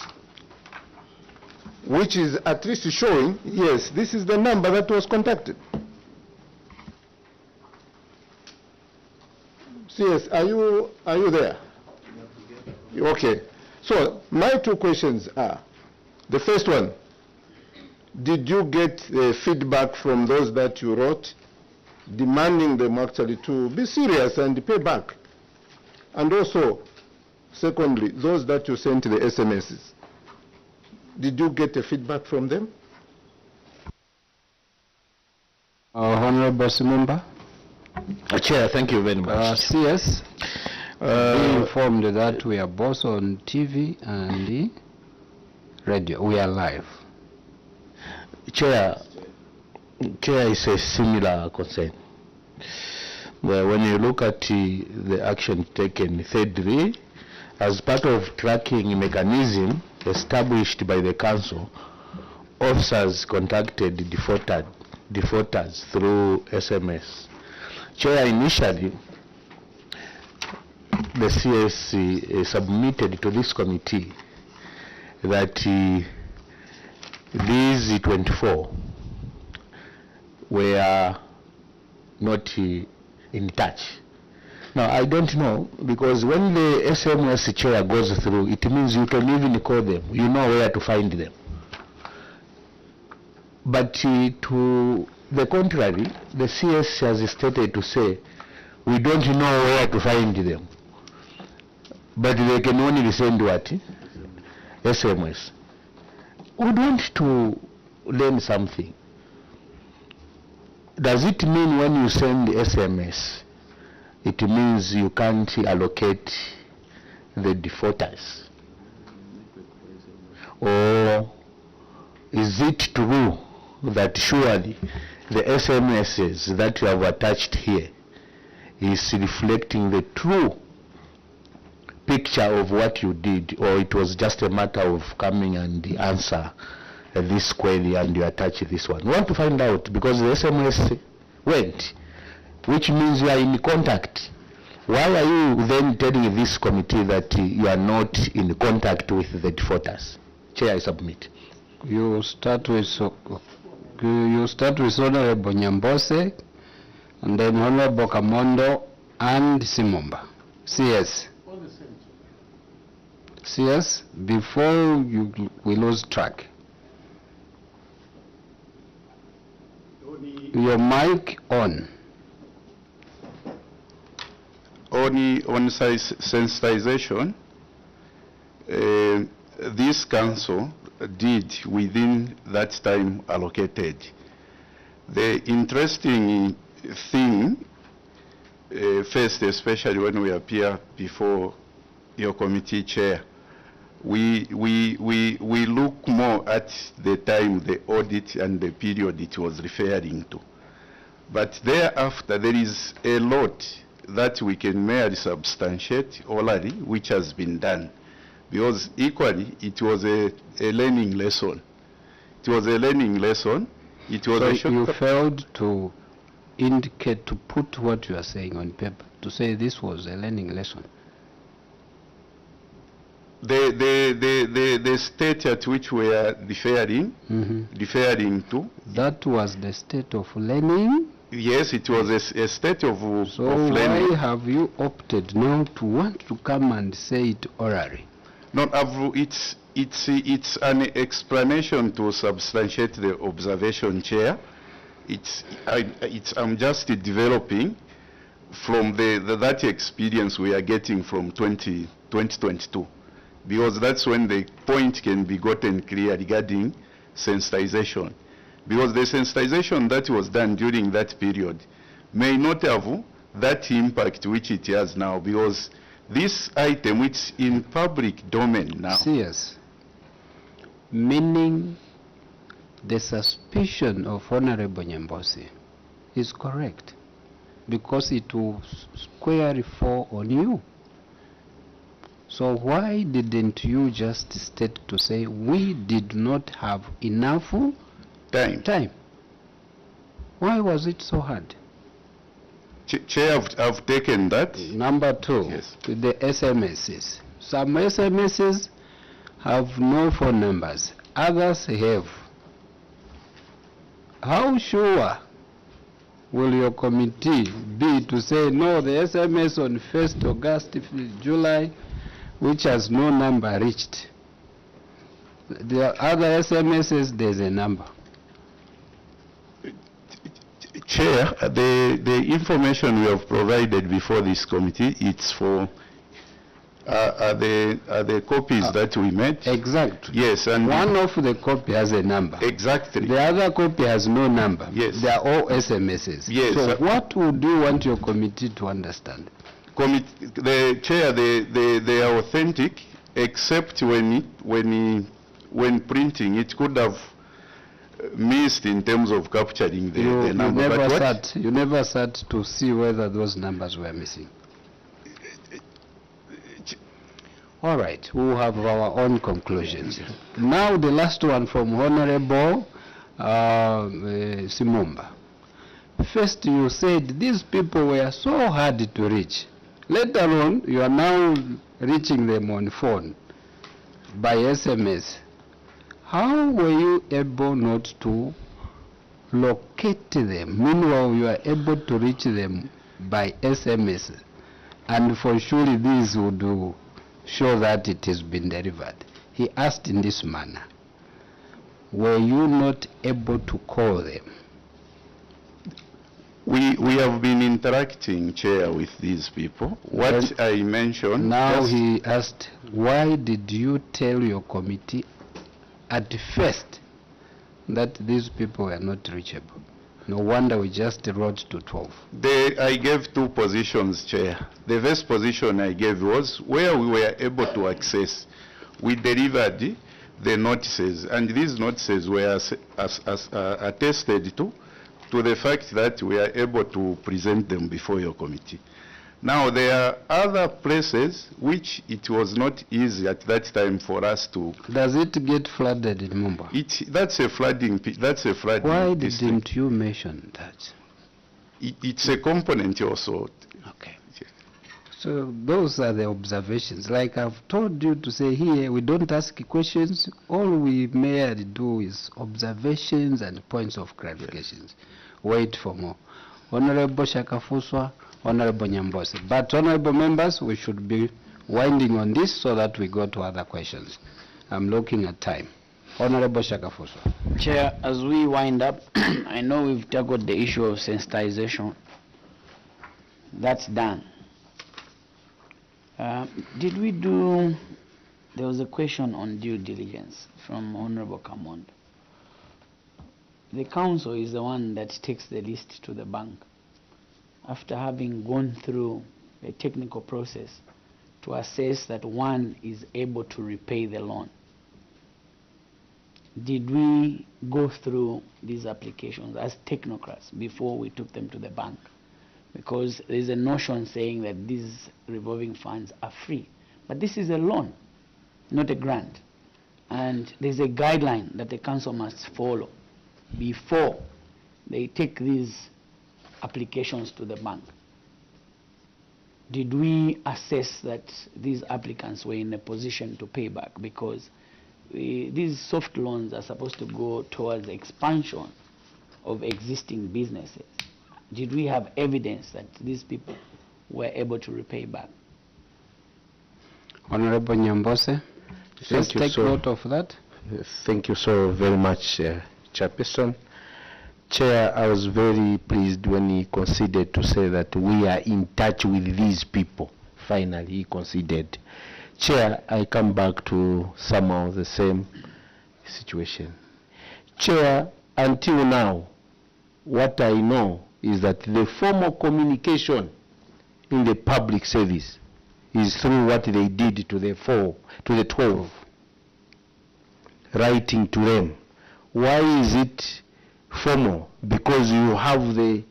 which is at least showing, yes, this is the number that was contacted. CS, are you there? Okay. So my two questions are, the first one, did you get feedback from those that you wrote, demanding them actually to be serious and pay back? And also, secondly, those that you sent the SMSs, did you get a feedback from them? Honorable Member. Chair, thank you very much. CS, be informed that we are both on TV and radio. We are live. Chair is a similar concern. Well, when you look at the action taken, thirdly, as part of tracking mechanism established by the council, officers contacted defaulters through SMS. Chair, initially, the CS submitted to this committee that these 24 were not in touch. Now, I don't know, because when the SMS chair goes through, it means you can even call them. You know where to find them. But to the contrary, the CS has stated to say, we don't know where to find them. But they can only send what? SMS. We want to learn something. Does it mean when you send the SMS, it means you can't allocate the defaulters? Or is it true that surely the SMSs that you have attached here is reflecting the true picture of what you did, or it was just a matter of coming and answer this query and you attach this one? We want to find out, because the SMS went, which means you are in contact. Why are you then telling this committee that you are not in contact with the defaulters? Chair, I submit. You start with Honorable Nyambose, and then Honorable Kamondo and Simomba. CS. CS, before we lose track. Your mic on. On sensitization, this council did within that time allocated. The interesting thing, first, especially when we appear before your committee chair, we look more at the time, the audit and the period it was referring to. But thereafter, there is a lot that we can merely substantiate orally, which has been done. Because equally, it was a learning lesson. It was a learning lesson. It was so you failed to indicate, to put what you are saying on paper, to say this was a learning lesson. The state at which we are deferring to. That was the state of learning? Yes, it was a state of learning. So why have you opted now to want to come and say it orally? No, it's an explanation to substantiate the observation, Chair. I'm just developing from that experience we are getting from 2022, because that's when the point can be gotten clear regarding sensitization. Because the sensitization that was done during that period may not have that impact which it has now, because this item, which is in public domain now. Yes. Meaning the suspicion of Honorable Nyambose is correct, because it will squarely fall on you. So why didn't you just state to say we did not have enough time? Why was it so hard? Chair, I've taken that. Number two, Yes. the SMSs. Some SMSs have no phone numbers, others have. How sure will your committee be to say, no, the SMS on 1st August, July, which has no number reached? The other SMSs, there's a number. Chair, the information we have provided before this committee, it's for the copies that we made. Exactly. Yes, and One of the copy has a number. exactly. The other copy has no number. Yes. They are all SMSs. Yes. So what would you want your committee to understand? The chair, they are authentic, except when printing, it could have missed in terms of capturing the number. You never sat to see whether those numbers were missing. All right, we'll have our own conclusions. Now the last one from Honorable Simumba. First you said these people were so hard to reach. Let alone you are now reaching them on phone by SMS. How were you able not to locate them? Meanwhile, you are able to reach them by SMS. And for surely these would show that it has been delivered. He asked in this manner, were you not able to call them? We have been interacting, Chair, with these people. What I mentioned. Now just- he asked, why did you tell your committee at first that these people were not reachable? No wonder we just wrote to 12. I gave two positions, Chair. The first position I gave was where we were able to access. We delivered the notices, and these notices were attested to the fact that we are able to present them before your committee. Now, there are other places which it was not easy at that time for us to. Does it get flooded in Mumba? That's a flooding. Why district. didn't you mention that? It's a component also. Okay. So those are the observations. Like I've told you to say here, we don't ask questions. All we merely do is observations and points of clarifications. Wait for more. Honorable Shakafuswa, Honorable Nyambose. But honorable members, we should be winding on this so that we go to other questions. I'm looking at time. Honorable Shakafuswa. Chair, as we wind up, I know we've tackled the issue of sensitization. That's done. There was a question on due diligence from Honorable Kamond. The council is the one that takes the list to the bank after having gone through a technical process to assess that one is able to repay the loan. Did we go through these applications as technocrats before we took them to the bank? Because there's a notion saying that these revolving funds are free. But this is a loan, not a grant. And there's a guideline that the council must follow before they take these applications to the bank. Did we assess that these applicants were in a position to pay back? Because these soft loans are supposed to go towards expansion of existing businesses. Did we have evidence that these people were able to repay back? Honorable Nyambose, just take note of that. Thank you so very much, Chairperson. Chair, I was very pleased when he conceded to say that we are in touch with these people. Finally, he conceded. Chair, I come back to somehow the same situation. Chair, until now, what I know is that the formal communication in the public service is through what they did to the 12, writing to them. Why is it formal? Because you have the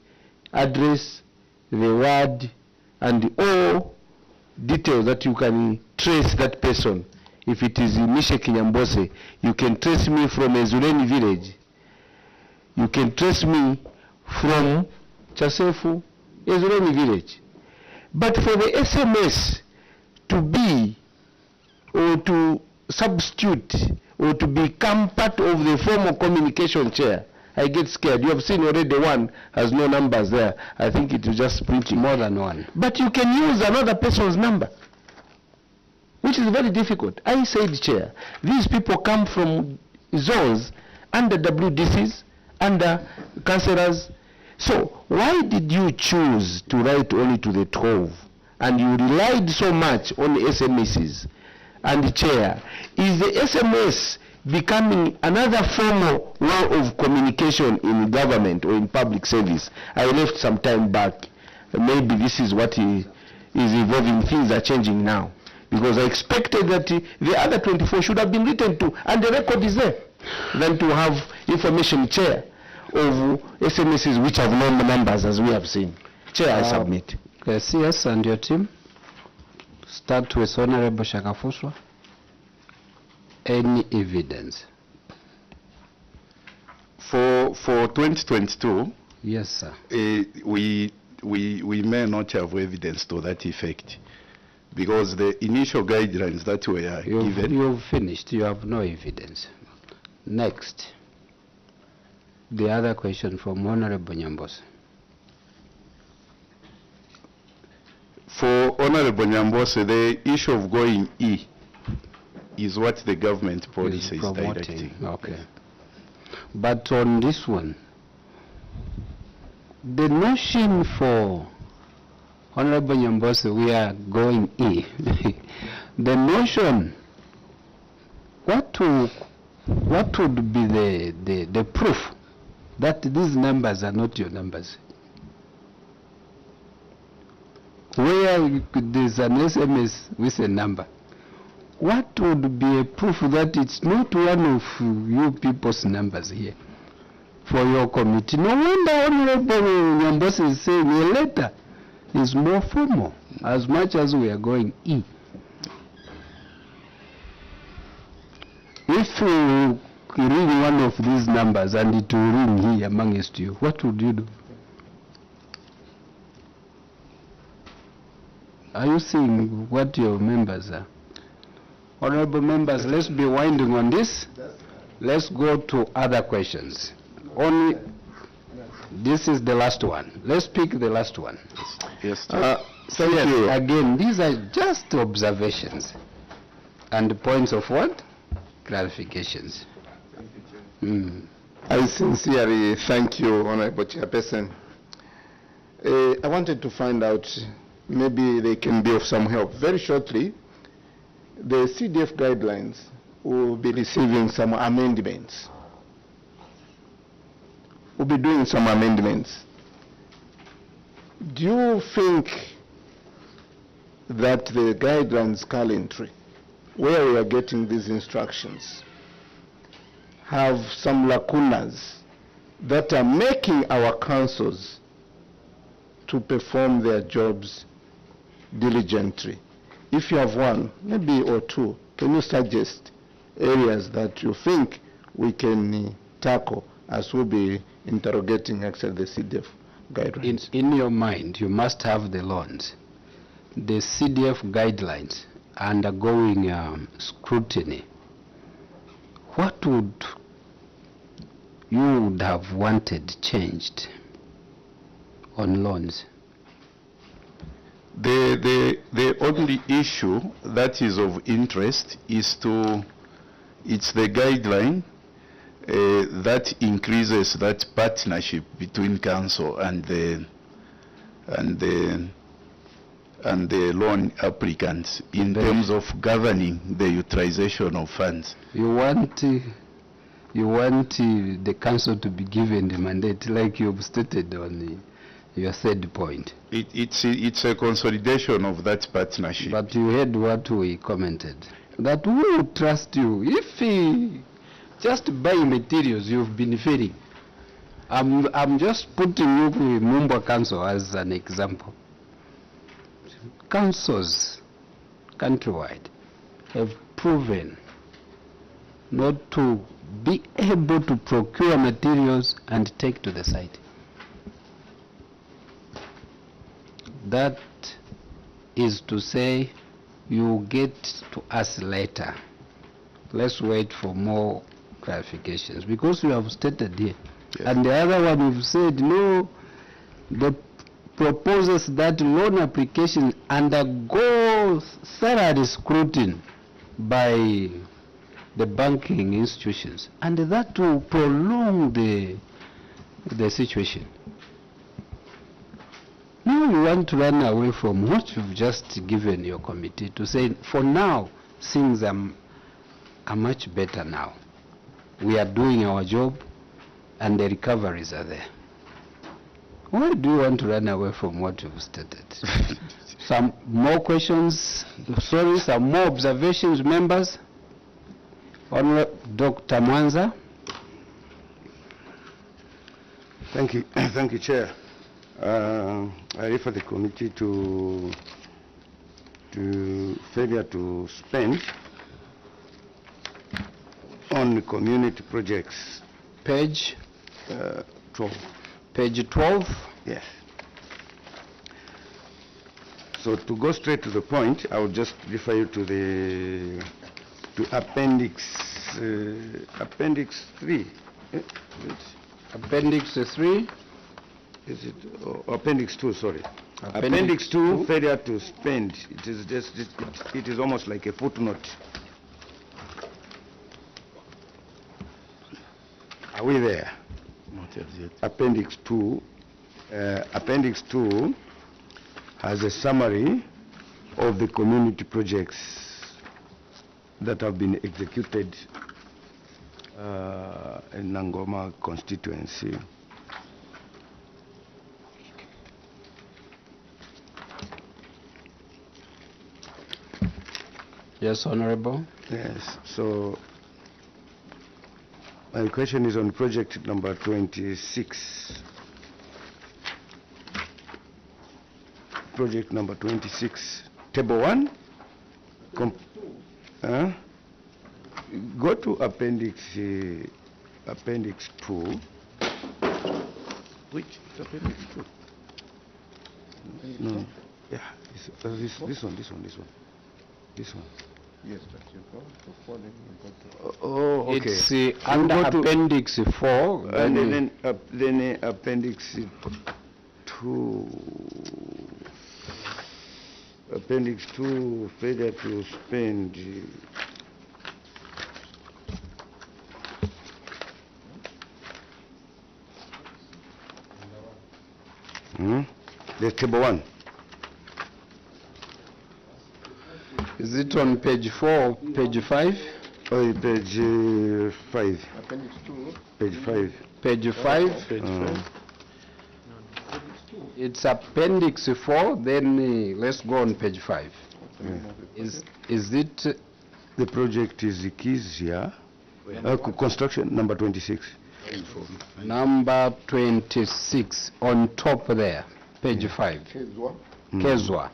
address, the word, and all details that you can trace that person. If it is Mishek Nyambose, you can trace me from a Zuleni village. You can trace me from Chasefu, Ezuroni village. But for the SMS to be or to substitute or to become part of the formal communication chair, I get scared. You have seen already one has no numbers there. I think it will just print More than one. But you can use another person's number, which is very difficult. I said, Chair, these people come from zones under WDCs, under councillors. So why did you choose to write only to the 12? And you relied so much on the SMSs. And Chair, is the SMS becoming another formal way of communication in government or in public service? I left some time back. Maybe this is what is evolving. Things are changing now. Because I expected that the other 24 should have been written to, and the record is there, than to have information chair of SMSs which have no numbers as we have seen. Chair, I submit. CS and your team. Start with Honorable Shakafuswa. Any evidence? For 2022, Yes, sir. we may not have evidence to that effect, because the initial guidelines that were given. You've finished. You have no evidence. Next. The other question from Honorable Nyambos. For Honorable Nyambose, the issue of going E is what the government policy is directing. Okay. But on this one, the notion for Honorable Nyambose, we are going E. The notion, what would be the proof that these numbers are not your numbers? Where there's an SMS with a number, what would be a proof that it's not one of you people's numbers here for your committee? No wonder Honorable Nyambose is saying a letter is more formal, as much as we are going E. If you ring one of these numbers and it will ring here amongst you, what would you do? Are you seeing what your members are? Honorable members, let's be winding on this. Let's go to other questions. Only, this is the last one. Let's pick the last one. Yes. Thank you. Again, these are just observations and points of what? Clarifications. I sincerely thank you, Honorable Chairperson. I wanted to find out, maybe they can be of some help. Very shortly, the CDF guidelines will be receiving some amendments. We'll be doing some amendments. Do you think that the guidelines currently, where we are getting these instructions, have some lacunas that are making our councils to perform their jobs diligently? If you have one, maybe or two, can you suggest areas that you think we can tackle as we'll be interrogating actually the CDF guidelines? In your mind, you must have the loans. The CDF guidelines undergoing scrutiny. What would you would have wanted changed on loans? The only issue that is of interest is it's the guideline that increases that partnership between council and the loan applicants in terms of governing the utilization of funds. You want the council to be given the mandate, like you've stated on your third point. It's a consolidation of that partnership. But you heard what we commented, that we will trust you if just buy materials you've been feeding. I'm just putting you with Mumba Council as an example. Councils countrywide have proven not to be able to procure materials and take to the site. that is to say you get to us later. Let's wait for more clarifications, because we have stated here. Yes. And the other one we've said, no, the proposes that loan applications undergo thorough scrutiny by the banking institutions, and that will prolong the situation. Now you want to run away from what you've just given your committee to say, for now, things are much better now. We are doing our job and the recoveries are there. Why do you want to run away from what you've stated? Some more questions, sorry, some more observations, members? Honorable Dr. Mwanza. Thank you, thank you, Chair. I refer the committee to failure to spend on community projects. Page? 12. Page 12? Yes. So to go straight to the point, I will just refer you to the appendix 3. Appendix 3? Is it appendix 2? Sorry. Appendix 2, failure to spend. It is just it is almost like a footnote. Are we there? Not as yet. Appendix 2. Appendix 2 has a summary of the community projects that have been executed in Nangoma constituency. Yes, Honorable. Yes, so my question is on project number 26. Project number 26, table 1. Go to appendix 2. Which is appendix 2? No. Yeah, this one. Yes, but you go to following. Oh, okay. It's under go to- Appendix 4. And then appendix 2. Appendix 2, failure to spend. The table 1. Is it on page 4 or page 5? Oh, page 5. Appendix 2. Page 5. Page 5? Page 5. It's Appendix 4, then let's go on page 5. Is it The project is Kizia. Construction number 26. number 26 on top there, page 5? Kezwa.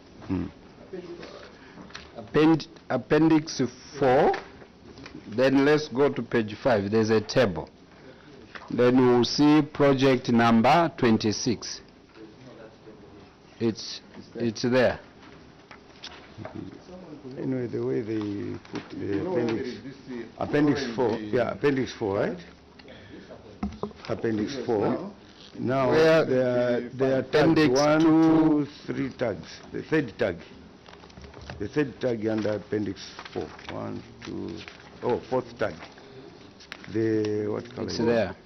Appendix 4, then let's go to page 5. There's a table. Then we'll see project number 26. It's there. Anyway, the way they put the appendix 4, yeah, appendix 4, right? Appendix 4. Now Where there are tags, appendix 1, 2, 2, 3 tags. The third tag. The third tag under appendix 4. 1, 2, oh, fourth tag. The what color? It's there.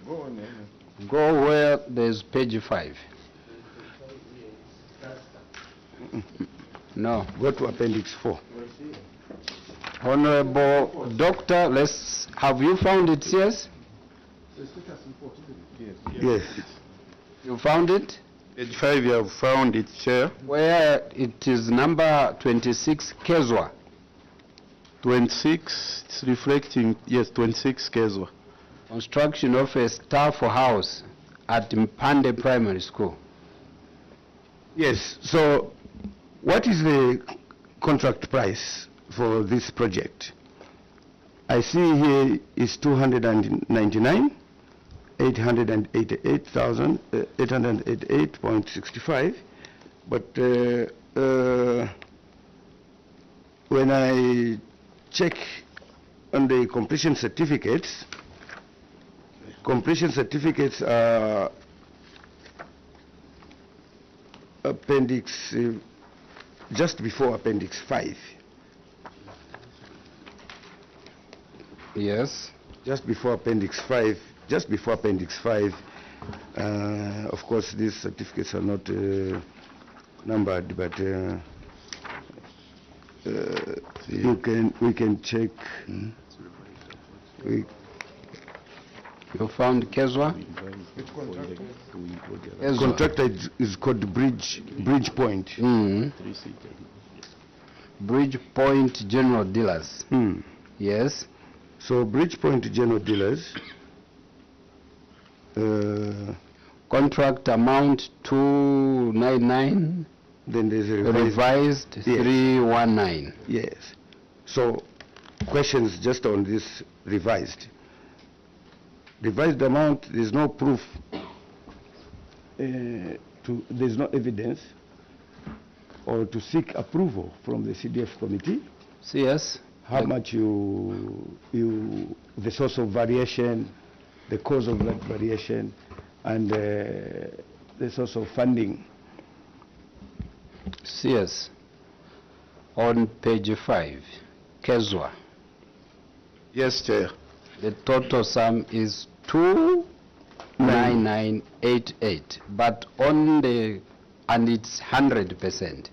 Go where there's page 5. No. Go to appendix 4. Honorable Doctor, have you found it, yes? Yes. You found it? Page 5, you have found it, Chair. Where it is number 26, Kezwa. 26, it's reflecting, yes, 26 Kezwa. Construction of a staff house at Mpande Primary School. Yes. So what is the contract price for this project? I see here is 299,888,888.65, But when I check on the completion certificates are appendix, just before appendix 5. Yes. Just before appendix 5. Of course, these certificates are not numbered, but we can check. You found Kezwa? Kezwa. Contractor is called Bridge Point. Bridge Point General Dealers. Yes. So Bridge Point General Dealers. Contract amount 299. Then there's a revised 319. Yes. So questions just on this revised. Revised amount, there's no proof, there's no evidence or to seek approval from the CDF committee. Yes. How much the source of variation, the cause of that variation, and the source of funding. Yes. On page 5, Kezwa. Yes, Chair. The total sum is 29988, but on the, and it's 100%.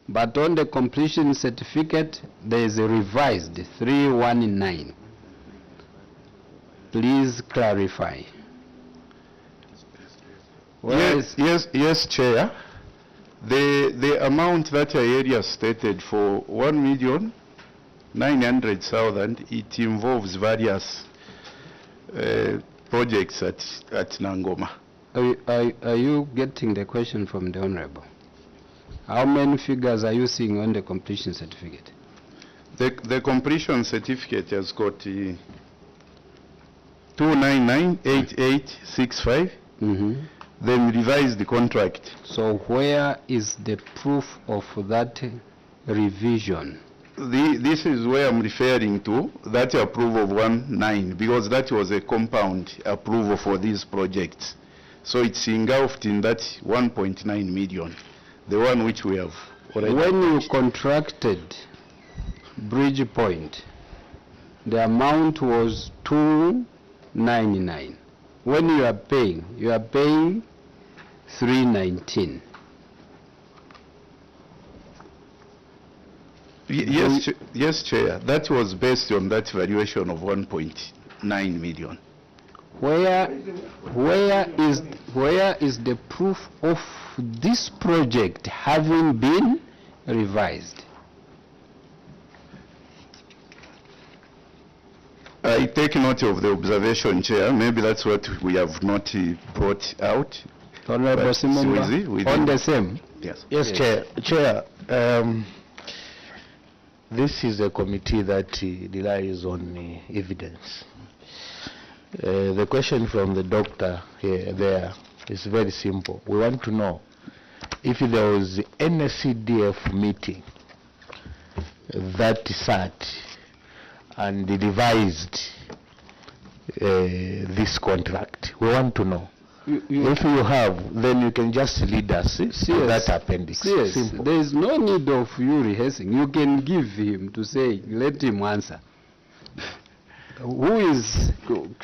But on the completion certificate, there is a revised 319. Please clarify. Yes, Chair. The amount that I earlier stated for 1,900,000, it involves various projects at Nangoma. Are you getting the question from the Honorable? How many figures are you seeing on the completion certificate? The completion certificate has got 2998865. Then revise the contract. So where is the proof of that revision? This is where I'm referring to, that approval of 19, because that was a compound approval for these projects. So it's engulfed in that 1.9 million, the one which we have already. When you contracted Bridge Point, the amount was 299. When you are paying 319. Yes, Chair. That was based on that valuation of 1.9 million. Where is the proof of this project having been revised? I take note of the observation, Chair. Maybe that's what we have not brought out. Honorable Simumba, on the same? Yes. Yes, Chair. Chair, this is a committee that relies on evidence. The question from the doctor there is very simple. We want to know if there was any CDF meeting that sat and revised this contract. We want to know. If you have, then you can just lead us to that appendix. Yes, Simple. there is no need of you rehearsing. You can give him to say, let him answer. Who is,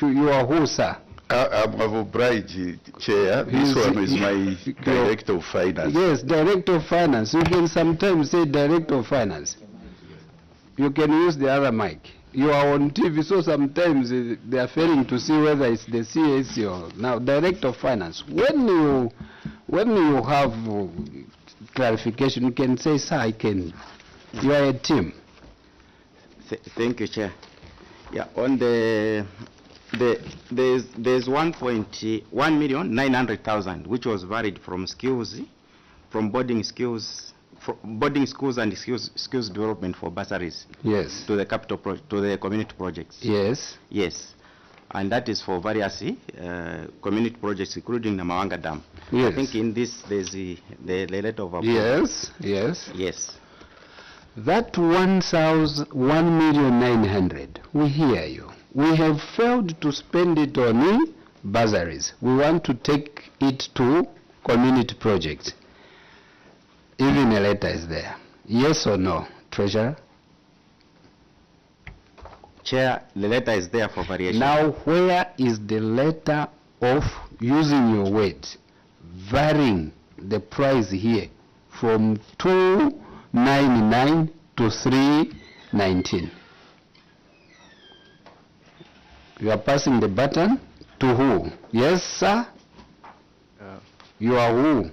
you are who, sir? I'm obliged, Chair. This one is my Director of Finance. Yes, Director of Finance. You can sometimes say Director of Finance. You can use the other mic. You are on TV, so sometimes they are failing to see whether it's the CAC or now Director of Finance. When you have clarification, you can say, sir, I can. You are a team. Thank you, Chair. Yeah, on there's 1,900,000 which was varied from skills, from boarding schools and skills development for bursaries. Yes. To the capital to the community projects. Yes. Yes. and that is for various community projects, including the Mawanga Dam. Yes. I think in this there's the letter of approval. Yes, yes. Yes. That 1,900,000, we hear you. We have failed to spend it on bursaries. We want to take it to community projects. Even a letter is there. Yes or no, Treasurer? Chair, the letter is there for variation. Now, where is the letter of, using your weight, varying the price here from 299 to 319? You are passing the baton to who? Yes, sir? You are who?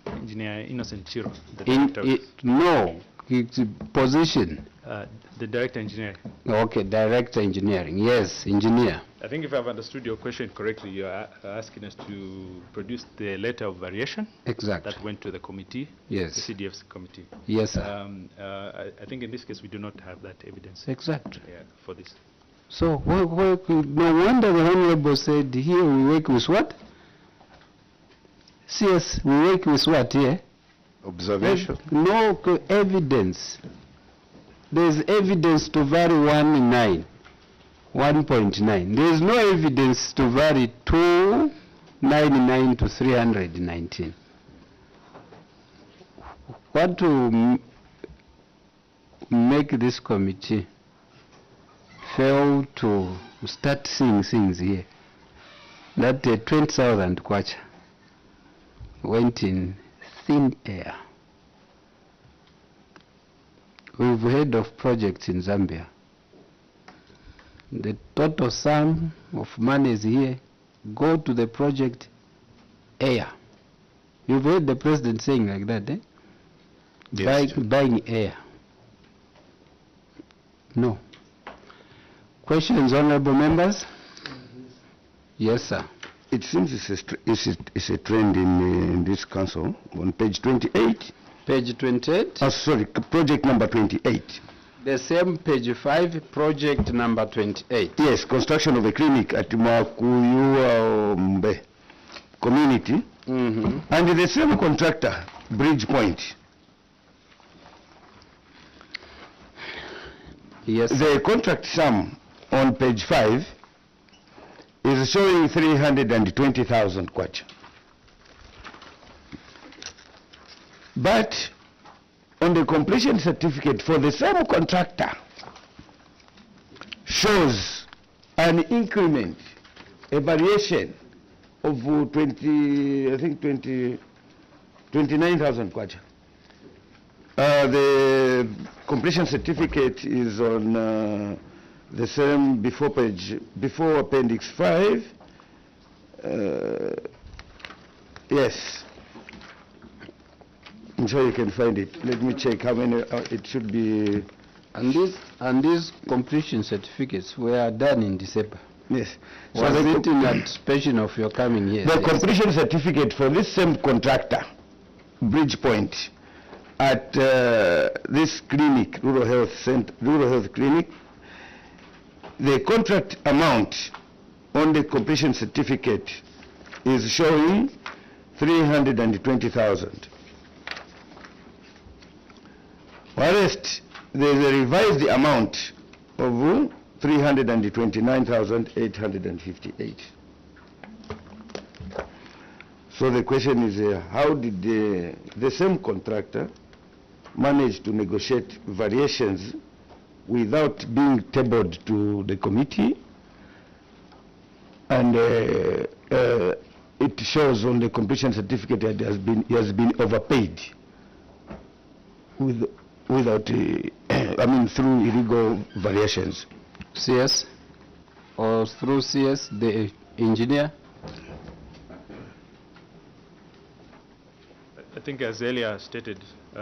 Engineer Innocent Chiro, the In, director. no, it's position. The director engineer. Okay, director engineering. Yes, engineer. I think if I've understood your question correctly, you are asking us to produce the letter of variation Exactly. that went to the committee, Yes. the CDF's committee. Yes, sir. I think in this case we do not have that evidence Exactly. for this. So, no wonder the Honorable said here we work with what? CS, we work with what here? Observation. No evidence. There's evidence to vary 1.9. There is no evidence to vary 299 to 319. What to make this committee fail to start seeing things here? That 20,000 kwacha went in thin air. We've heard of projects in Zambia. The total sum of monies here go to the project air. You've heard the president saying like that, eh? Yes. Buying air. No. Questions, honorable members? Yes, sir. It seems it's a trend in this council on page 28. Page 28. Sorry, project number 28. The same page 5, project number 28. Yes, construction of a clinic at Makuyu community. Mm-hmm. And the same contractor, Bridge Point. Yes. The contract sum on page 5 is showing 320,000 kwacha. But on the completion certificate for the same contractor shows an increment, a variation of 29,000 kwacha. The completion certificate is on the same before appendix 5. Yes. I'm sure you can find it. Let me check how many it should be. And these completion certificates were done in December. Yes. So was it in anticipation of your coming here? The completion certificate for this same contractor, Bridge Point, at this clinic, rural health clinic, the contract amount on the completion certificate is showing 320,000. Whereas there is a revised amount of 329,858. So the question is, how did the same contractor manage to negotiate variations without being tabled to the committee? And it shows on the completion certificate that he has been overpaid without, through illegal variations. CS? Or through CS, the engineer? I think as earlier stated, we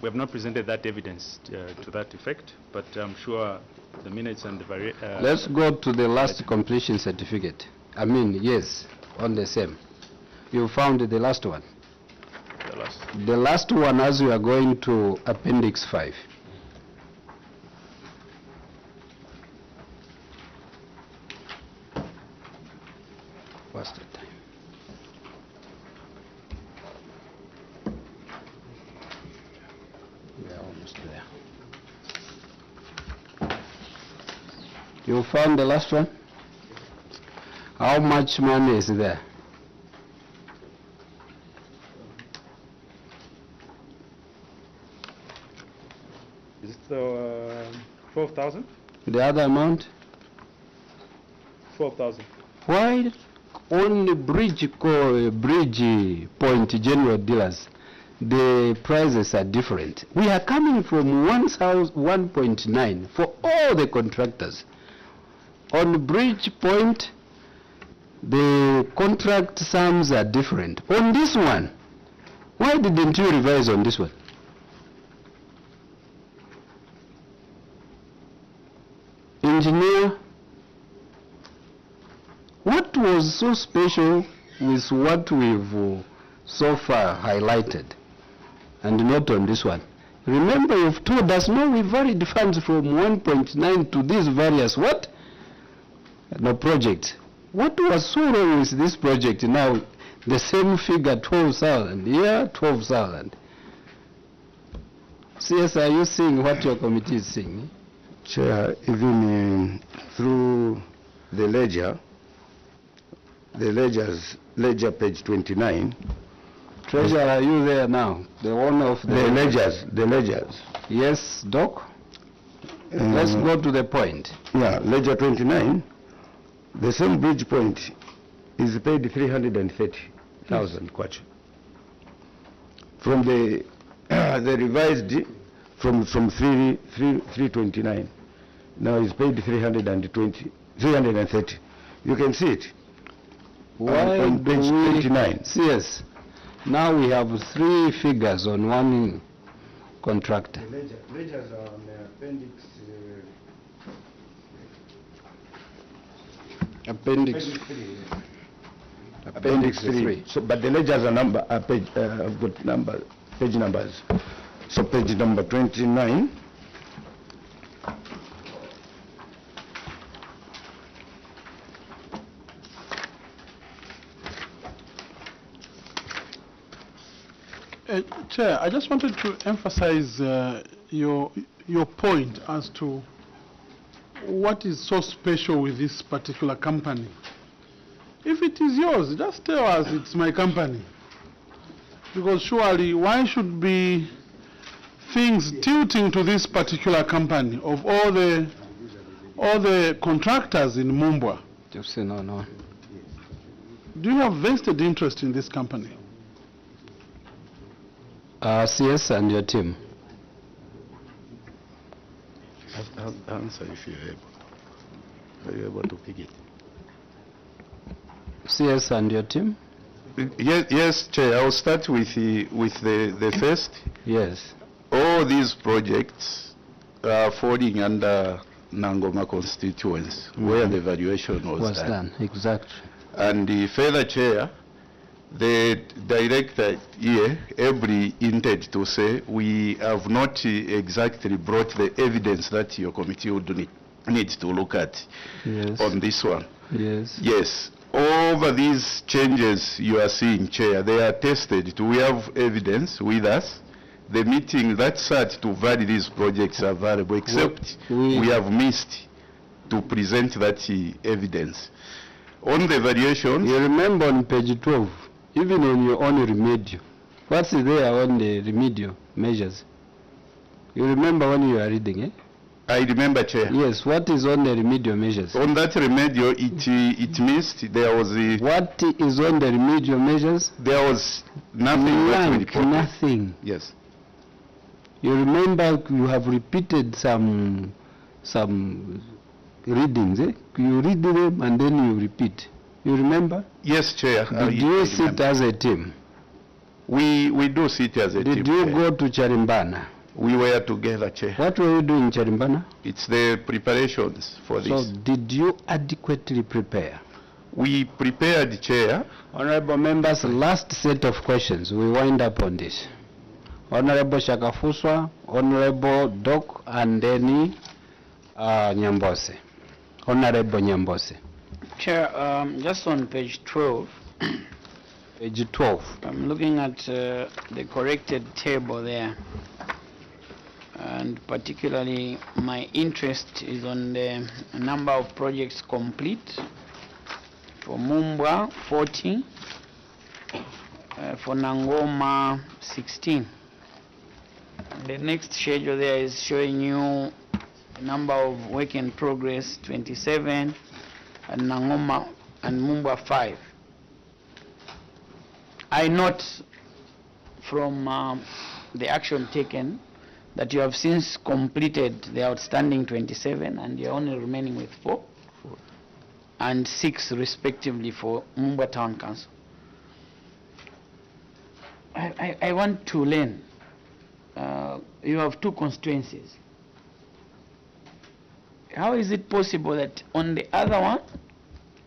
have not presented that evidence to that effect, but I'm sure the minutes and the Let's go to the last completion certificate. Yes, on the same. You found the last one? The last one, as we are going to appendix 5. past the time. We are almost there. You found the last one? How much money is there? Is it 12,000? The other amount? 12,000. Why only bridge point general dealers, the prices are different? We are coming from 1.9 for all the contractors. On bridge point, the contract sums are different. On this one, why didn't you revise on this one? Engineer, what was so special with what we've so far highlighted and not on this one? Remember, you've told us, no, we varied funds from 1.9 to these various what? No projects. What was so wrong with this project now? The same figure, 12,000, yeah, 12,000. CS, are you seeing what your committee is seeing? Chair, even through the ledger page 29. Treasurer, are you there now? The owner of The ledgers. Yes, Doc? Let's go to the point. Yeah, ledger 29, the same bridge point is paid 330,000 kwacha. From the revised from 329, now is paid 330. You can see it. Why on page 29. Yes. Now we have three figures on one contractor. The ledgers are on appendix 3. So, but the ledgers are I've got page numbers. So page number 29. Chair, I just wanted to emphasize your point as to what is so special with this particular company. If it is yours, just tell us it's my company. Because surely, why should be things tilting to this particular company of all the contractors in Mumbwa? Just say no. Do you have vested interest in this company? CS and your team. Answer if you're able. Are you able to pick it? CS and your team? Yes, Chair. I'll start with the first. Yes. All these projects are falling under Nangoma constituency, where the valuation was done. Exactly. And the further, Chair, the director here, every intent to say we have not exactly brought the evidence that your committee would need to look at on this one. Yes. Yes. Over these changes you are seeing, Chair, they are tested. We have evidence with us. The meeting that sat to validate these projects are available, except we have missed to present that evidence. On the valuations... You remember on page 12, even on your own remedial, what's there on the remedial measures? You remember when you are reading, eh? I remember, Chair. Yes, what is on the remedial measures? On that remedial, it missed, there was a... What is on the remedial measures? There was nothing. Nothing. Yes. You remember you have repeated some readings, eh? You read them and then you repeat. You remember? Yes, Chair. Did you sit as a team? We do sit as a team. Did you go to Charimbana? We were together, Chair. What were you doing in Charimbana? It's the preparations for this. So did you adequately prepare? We prepared, Chair. Honorable members, last set of questions. We wind up on this. Honorable Shakafuswa, Honorable Doc, and then Nyambose. Honorable Nyambose. Chair, just on page 12, Page 12. I'm looking at the corrected table there. And particularly my interest is on the number of projects complete. For Mumbwa, 40. For Nangoma, 16. The next schedule there is showing you number of work in progress, 27, and Nangoma and Mumbwa, 5. I note from the action taken that you have since completed the outstanding 27 and you're only remaining with 4 and 6 respectively for Mumbwa Town Council. I want to learn. You have 2 constituencies. How is it possible that on the other one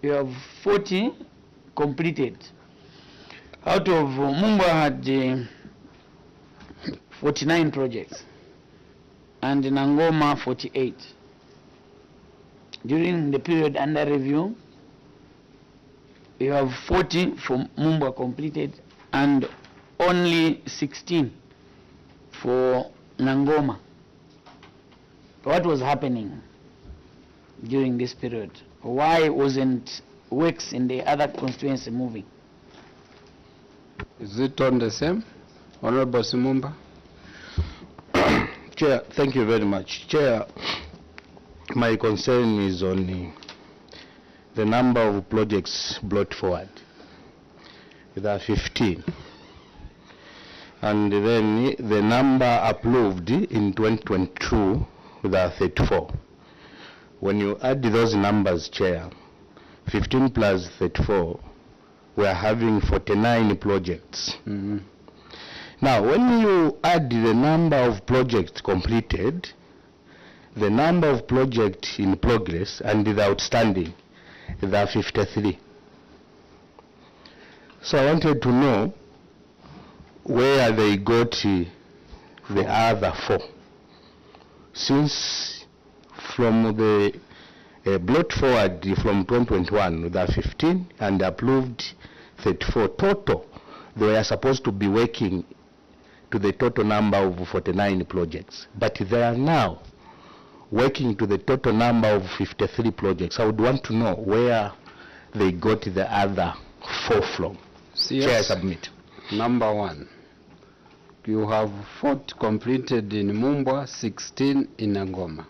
you have 40 completed? Out of Mumbwa had 49 projects and Nangoma 48. During the period under review, you have 40 for Mumbwa completed and only 16 for Nangoma. What was happening during this period? Why wasn't works in the other constituency moving? Is it on the same? Honorable Simumba? Chair, thank you very much. Chair, my concern is on the number of projects brought forward. There are 15. And then the number approved in 2022, there are 34. When you add those numbers, Chair, 15 plus 34, we are having 49 projects. Mm-hmm. Now, when you add the number of projects completed, the number of projects in progress, and the outstanding, there are 53. So I wanted to know where they got the other 4. Since from the brought forward from 2021, there are 15 and approved 34 total. They are supposed to be working to the total number of 49 projects, but they are now working to the total number of 53 projects. I would want to know where they got the other 4 from. Chair, submit. Number 1, you have 40 completed in Mumbwa, 16 in Nangoma.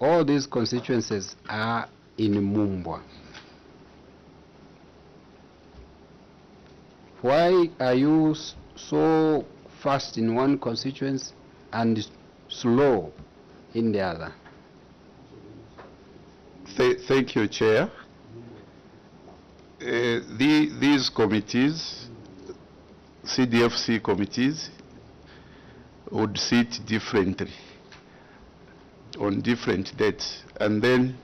All these constituencies are in Mumbwa. Why are you so fast in one constituency and slow in the other? Thank you, Chair. These committees, CDFC committees, would sit differently on different dates, and then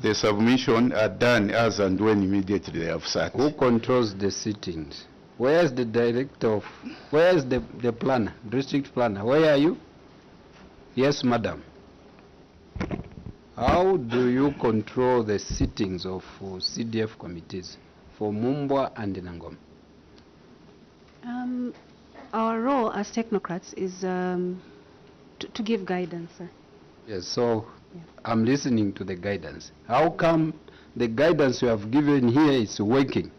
the submission are done as and when immediately they have sat. Who controls the sittings? Where is the director of, where is the planner, district planner? Where are you? Yes, madam. How do you control the sittings of CDF committees for Mumbwa and Nangoma? Our role as technocrats is to give guidance. Yes, so I'm listening to the guidance. How come the guidance you have given here is working?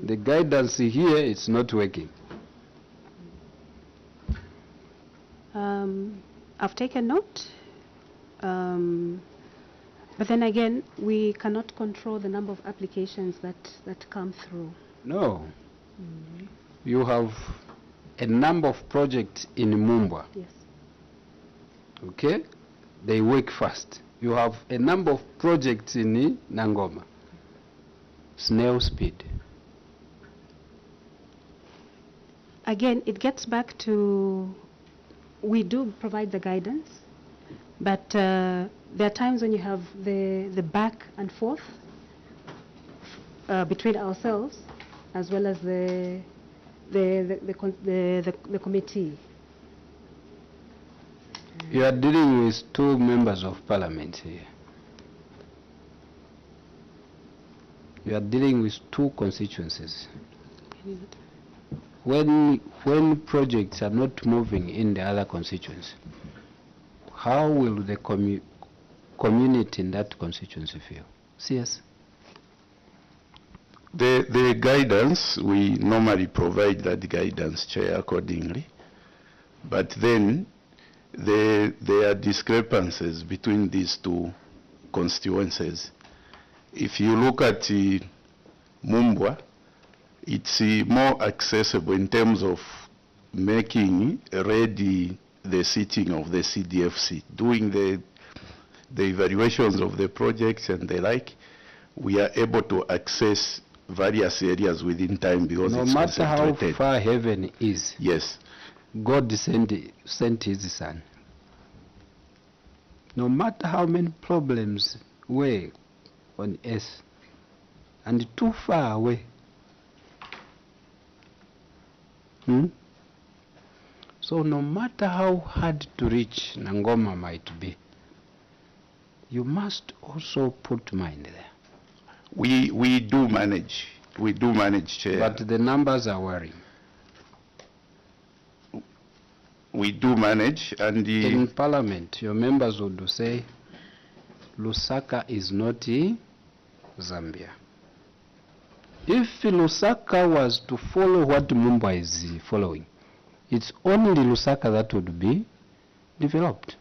The guidance here is not working. I've taken note. But then again, we cannot control the number of applications that come through. No. You have a number of projects in Mumbwa. Yes. Okay? They work fast. You have a number of projects in Nangoma. Snail speed. Again, it gets back to, we do provide the guidance, but there are times when you have the back and forth between ourselves as well as the committee. You are dealing with 2 members of parliament here. You are dealing with two constituencies. When projects are not moving in the other constituency, how will the community in that constituency feel? CS? The guidance, we normally provide that guidance, Chair, accordingly. But then there are discrepancies between these two constituencies. If you look at Mumbwa, it's more accessible in terms of making ready the sitting of the CDFC, doing the evaluations of the projects and the like. We are able to access various areas within time because no it's matter how concentrated. far heaven is, Yes. God sent his son. No matter how many problems were on earth and too far away. So no matter how hard to reach Nangoma might be, you must also put mind there. We do manage. We do manage, Chair. But the numbers are worrying. We do manage, and In Parliament, your members would say, Lusaka is not Zambia. If Lusaka was to follow what Mumbai is following, it's only Lusaka that would be developed.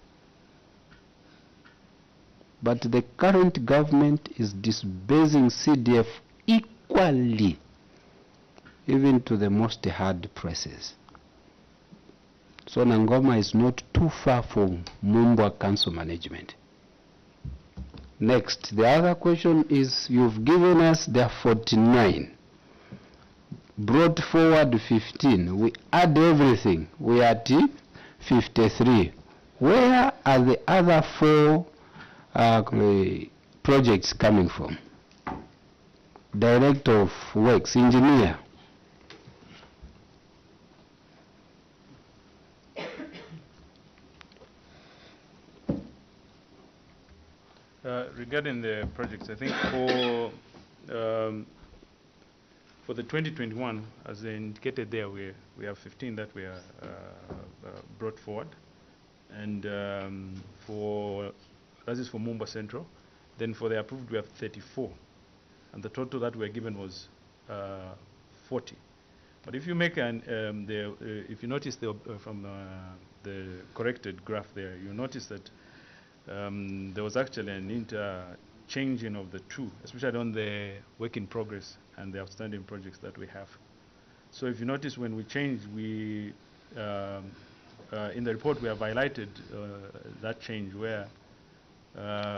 But the current government is disbursing CDF equally, even to the most hard places. So Nangoma is not too far from Mumbwa Council management. Next, the other question is, you've given us the 49, brought forward 15. We add everything. We are at 53. Where are the other 4 projects coming from? Director of Works, engineer. Regarding the projects, I think for the 2021, as indicated there, we have 15 that we are brought forward, and that is for Mumba Central. Then for the approved, we have 34, and the total that we are given was 40. But if you make if you notice from the corrected graph there, you notice that there was actually an interchanging of the two, especially on the work in progress and the outstanding projects that we have. So if you notice, when we changed, we in the report we have highlighted that change where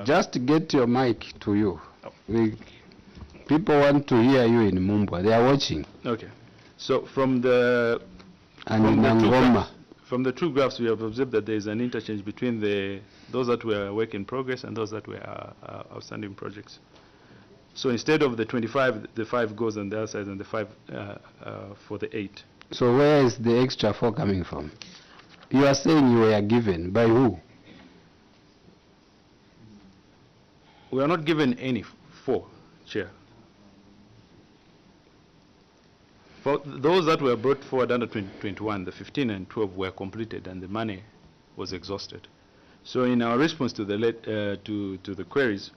just get your mic to you. People want to hear you in Mumbwa. They are watching. Okay. So from the from the two graphs, we have observed that there is an interchange between those that were work in progress and those that were outstanding projects. So instead of the 25, the 5 goes on the other side, and the 5 for the 8. So where is the extra 4 coming from? You are saying you were given by who? We are not given any 4, Chair. For those that were brought forward under 2021, the 15 and 12 were completed and the money was exhausted. So in our response to the queries,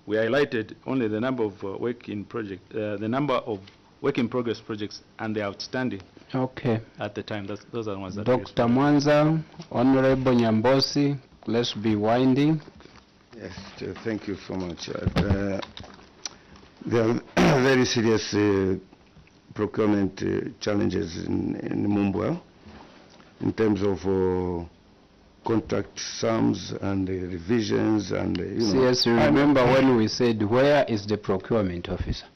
we highlighted only the number of work in progress projects and the outstanding. Okay. At the time, those are the ones that. Dr. Mwanza, Honorable Nyambosi, let's be winding. Yes, thank you so much. There are very serious procurement challenges in Mumbwa in terms of contract sums and revisions and you know. Yes, you remember when we said, where is the procurement officer?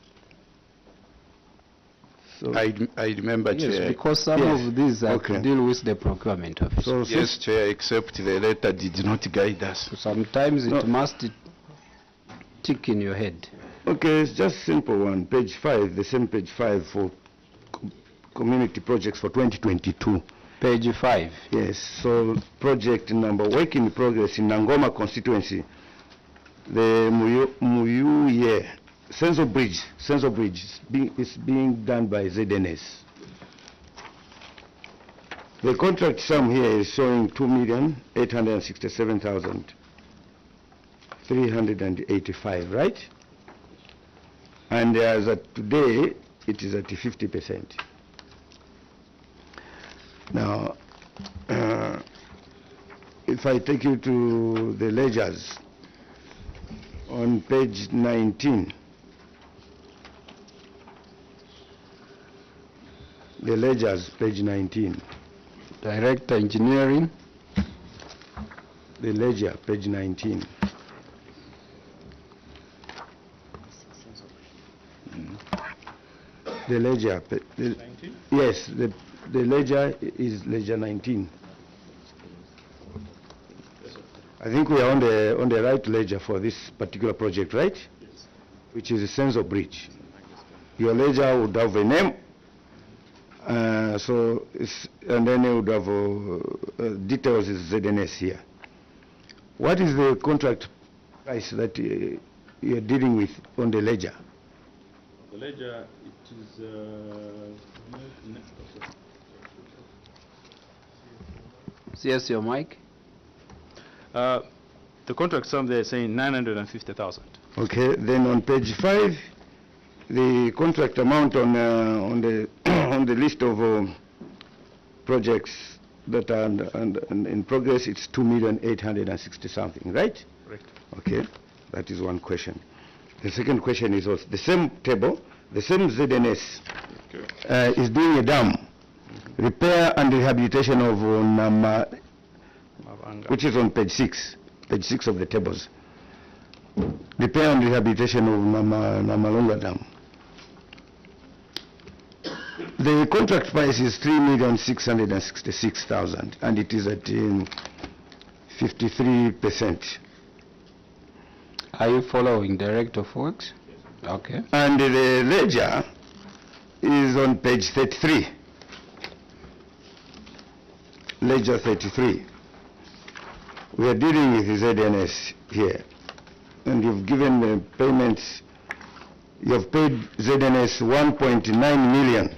So I remember, yes, Chair. because some of these are to deal with the procurement officer. So yes, Chair, except the letter did not guide us. Sometimes it must tick in your head. Okay, it's just simple one. Page 5, the same page 5 for community projects for 2022. Page 5. Yes, so project number, work in progress in Nangoma constituency. The Muyu Senso Bridge is being done by ZNS. The contract sum here is showing 2,867,385, right? And as at today, it is at 50%. Now, if I take you to the ledgers on page 19, the ledgers, page 19. Director Engineering. The ledger, page 19. The ledger. Yes, the ledger is ledger 19. I think we are on the right ledger for this particular project, right? Yes. Which is the Senso Bridge. Your ledger would have a name, and then it would have details is ZNS here. What is the contract price that you're dealing with on the ledger? The ledger, it is Yes, your mic. the contract sum they're saying 950,000. Okay, then on page 5, the contract amount on the on the list of projects that are in progress, it's 2,860,000 something, right? Correct. Okay, that is one question. The second question is also the same table, the same ZNS is doing a dam, repair and rehabilitation of which is on page 6 of the tables. Repair and rehabilitation of Namalonga Dam. The contract price is 3,666,000 and it is at 53%. Are you following Director of Works? Okay. And the ledger is on page 33. Ledger 33. We are dealing with the ZNS here. And you've given the payments, you have paid ZNS 1.9 million.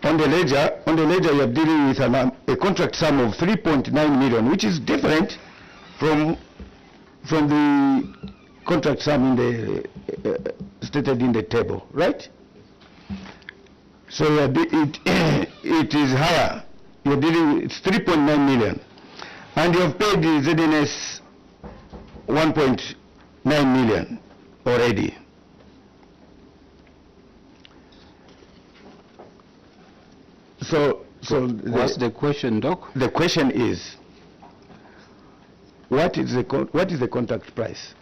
On the ledger you are dealing with a contract sum of 3.9 million, which is different from the contract sum in the stated in the table, right? So it is higher. You're dealing with, it's 3.9 million. And you have paid the ZNS 1.9 million already. So what's the question, Doc? The question is, what is the contract price?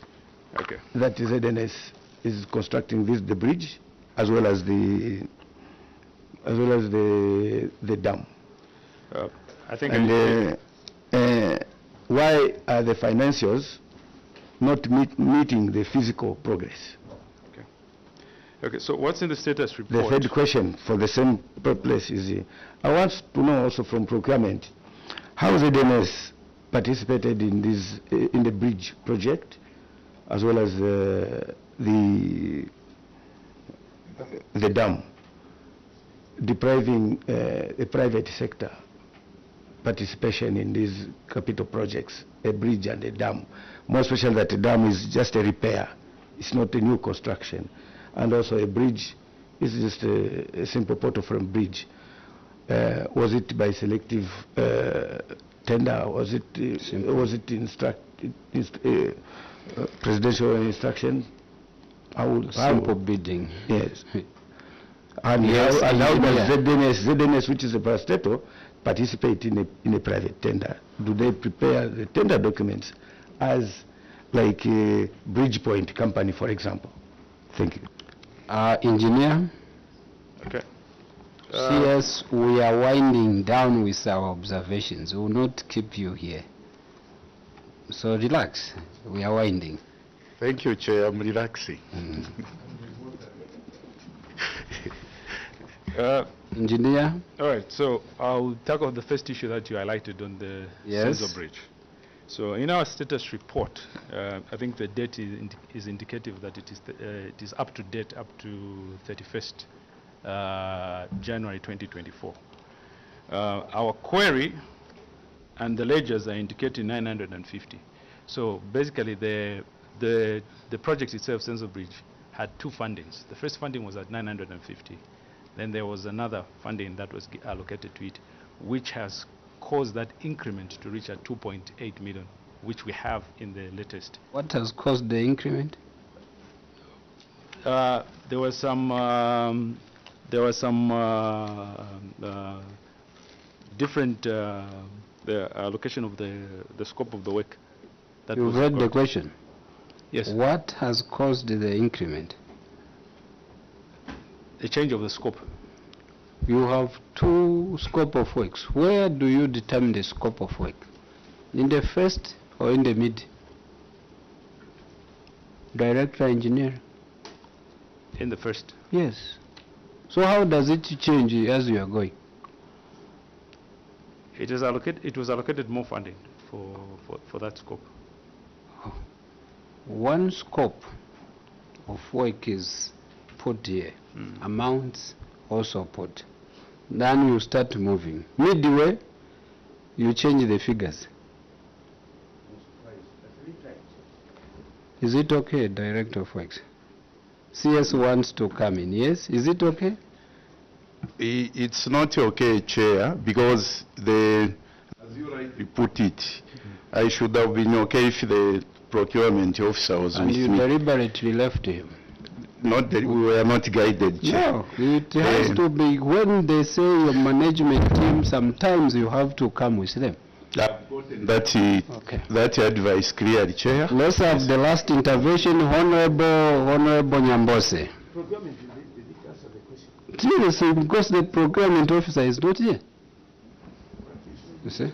Okay. That ZNS is constructing the bridge as well as the dam. I think. And why are the financiers not meeting the physical progress? Okay, so what's in the status report? The third question for the same place is, I want to know also from procurement, how ZNS participated in the bridge project, as well as the dam, depriving the private sector participation in these capital projects, a bridge and a dam. More especially that the dam is just a repair, it's not a new construction. And also a bridge is just a simple portal-frame bridge. Was it by selective tender? Was it presidential instruction? Simple bidding. Yes. And yes, how does ZNS, which is a parastatal, participate in a private tender? Do they prepare the tender documents as like a Bridgepoint company, for example? Thank you. Engineer? Okay. CS, we are winding down with our observations. We will not keep you here. So relax. We are winding. Thank you, Chair. I'm relaxing. Engineer? All right, so I'll tackle the first issue that you highlighted on the Yes. Senso Bridge. So in our status report, I think the date is indicative that it is up to date up to 31st January 2024. Our query and the ledgers are indicating 950. So basically the project itself, Senzo Bridge, had two fundings. The first funding was at 950. Then there was another funding that was allocated to it, which has caused that increment to reach at 2.8 million, which we have in the latest. What has caused the increment? There was some different the allocation of the scope of the work. You've read the question. Yes. What has caused the increment? The change of the scope. You have two scope of works. Where do you determine the scope of work? In the first or in the mid? Director engineer? In the first. Yes. So how does it change as you are going? It was allocated more funding for that scope. One scope of work is put here. Amounts also put. Then you start moving. Midway, you change the figures. Is it okay, Director of Works? CS wants to come in, yes? Is it okay? It's not okay, Chair, because as you rightly put it, I should have been okay if the procurement officer was And with you me. deliberately left him. Not that we were not guided, Chair. No, it has to be when they say your management team, sometimes you have to come with them. That advice clearly, Chair. Let's have the last intervention, Honorable Nyambose. Seriously, because the procurement officer is not here. You see?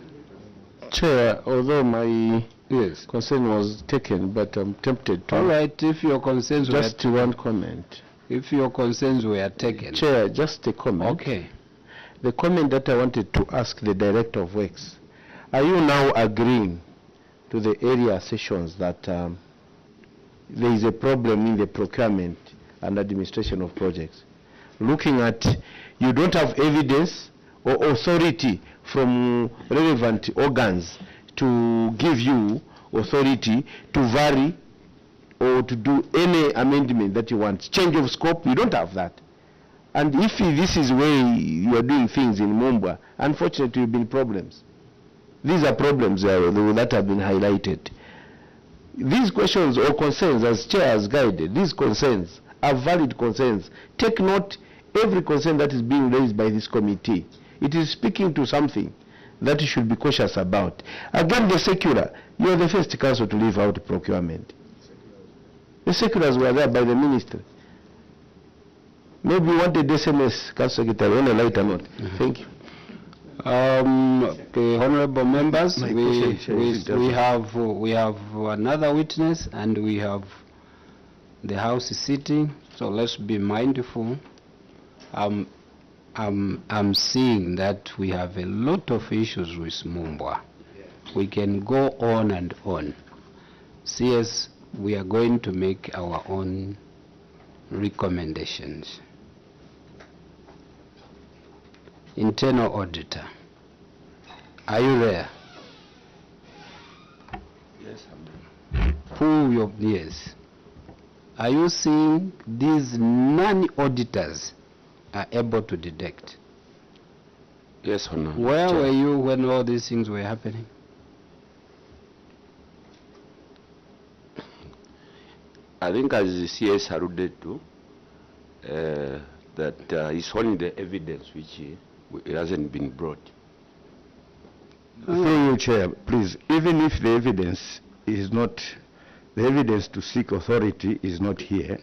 Chair, although my concern was taken, but I'm tempted to. All right, if your concerns were just one comment. If your concerns were taken. Chair, just a comment. Okay. The comment that I wanted to ask the Director of Works, are you now agreeing to the area sessions that there is a problem in the procurement and administration of projects? Looking at, you don't have evidence or authority from relevant organs to give you authority to vary or to do any amendment that you want. Change of scope, you don't have that. And if this is where you are doing things in Mumbwa, unfortunately there will be problems. These are problems that have been highlighted. These questions or concerns, as Chair has guided, these concerns are valid concerns. Take note every concern that is being raised by this committee. It is speaking to something that you should be cautious about. Again, the secular, you are the first council to leave out procurement. The seculars were there by the ministry. Maybe you wanted SMS, Council Secretary, on a lighter note. Thank you. Okay, honorable members, we have another witness and we have the House sitting, so let's be mindful. I'm seeing that we have a lot of issues with Mumbwa. We can go on and on. CS, we are going to make our own recommendations. Internal auditor, are you there? Yes, I'm Who your yes? Are you seeing these non-auditors are able to detect? Yes, Honor. Where were you when all these things were happening? I think as the CS alluded to, that it's only the evidence which hasn't been brought. Through you, Chair, please, even if the evidence is not, the evidence to seek authority is not here,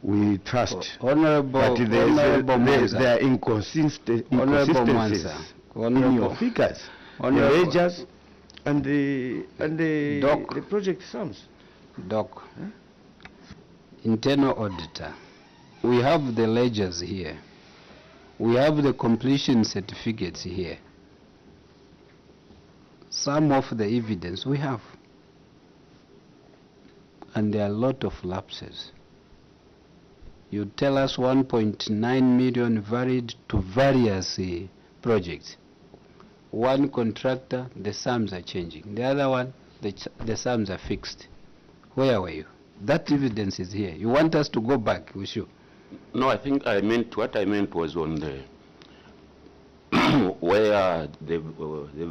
we trust. Honorable, but there are inconsistencies in your figures, the ledgers and the project sums. Doc, internal auditor, we have the ledgers here. We have the completion certificates here. some of the evidence we have. And there are a lot of lapses. You tell us 1.9 million varied to various projects. One contractor, the sums are changing. The other one, the sums are fixed. Where were you? That evidence is here. You want us to go back with you? No, I think what I meant was on the where the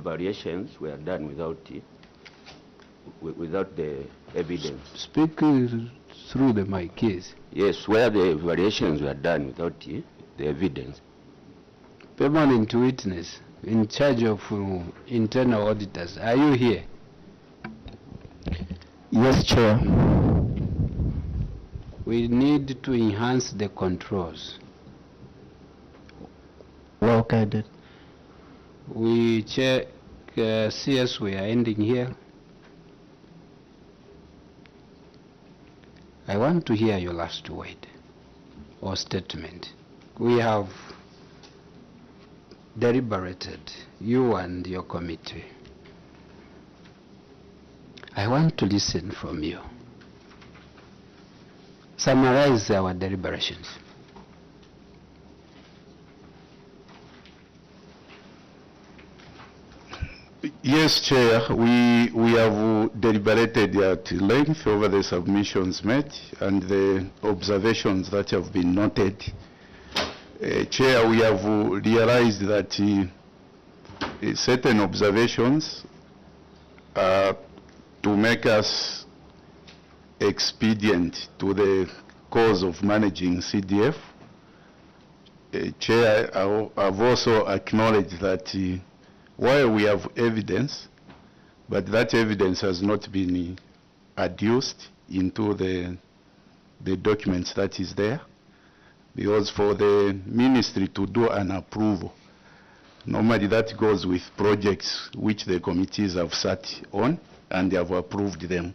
variations were done without the evidence. Speak through the mic, yes. Yes, where the variations were done without the evidence. Permanent witness in charge of internal auditors, are you here? Yes, Chair. We need to enhance the controls. Well guided. We check, CS, we are ending here. I want to hear your last word or statement. We have deliberated, you and your committee. I want to listen from you. Summarize our deliberations. Yes, Chair, we have deliberated at length over the submissions made and the observations that have been noted. Chair, we have realized that certain observations to make us expedient to the cause of managing CDF. Chair, I've also acknowledged that while we have evidence, but that evidence has not been adduced into the documents that is there, because for the ministry to do an approval, normally that goes with projects which the committees have sat on and they have approved them.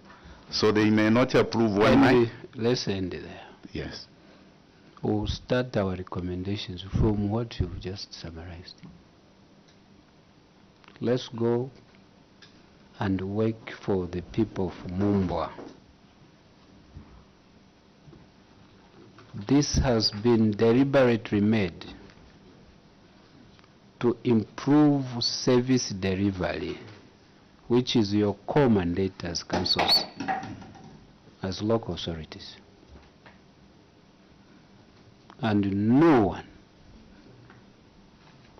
So they may not approve one. Let's end there. Yes. We'll start our recommendations from what you've just summarized. Let's go and work for the people of Mumbwa. This has been deliberately made to improve service delivery, which is your core mandate as councils, as local authorities. And no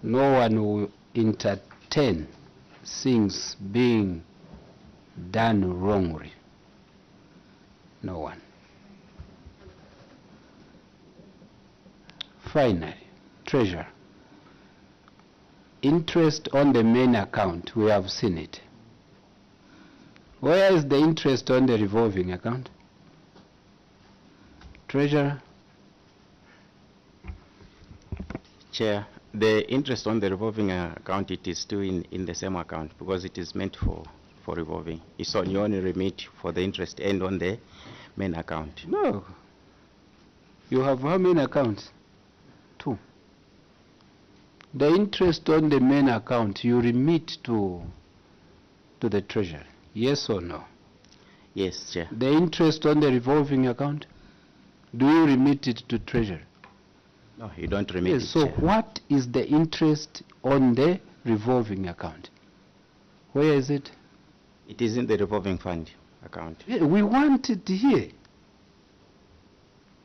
one will entertain things being done wrongly. No one. Finally, Treasurer. Interest on the main account, we have seen it. Where is the interest on the revolving account? Treasurer. Chair, the interest on the revolving account, it is still in the same account because it is meant for revolving. It's on your only remit for the interest and on the main account. No. You have how many accounts? 2. The interest on the main account you remit to the treasurer, yes or no? Yes, Chair. The interest on the revolving account, do you remit it to treasurer? No, you don't remit yes, it, so Chair. what is the interest on the revolving account? Where is it? It is in the revolving fund account. Yeah, we want it here.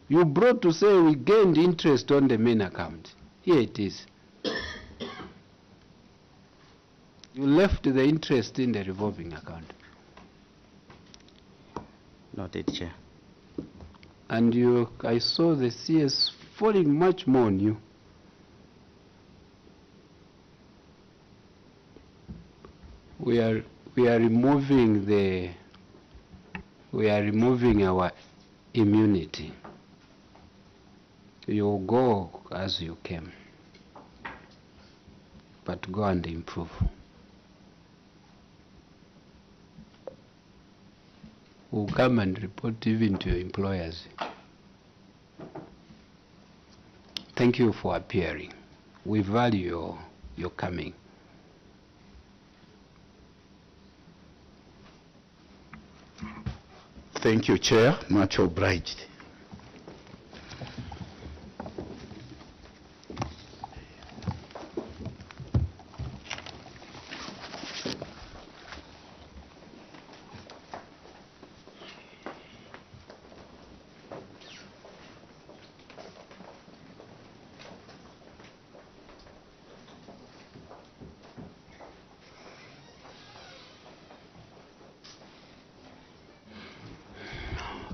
You brought to say we gained interest on the main account. Here it is. You left the interest in the revolving account. Noted, Chair. And I saw the CS falling much more on you. We are removing our immunity. You go as you came, but go and improve. We'll come and report even to your employers. Thank you for appearing. We value your coming. Thank you, Chair. Much obliged.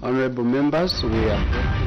Honorable members, we are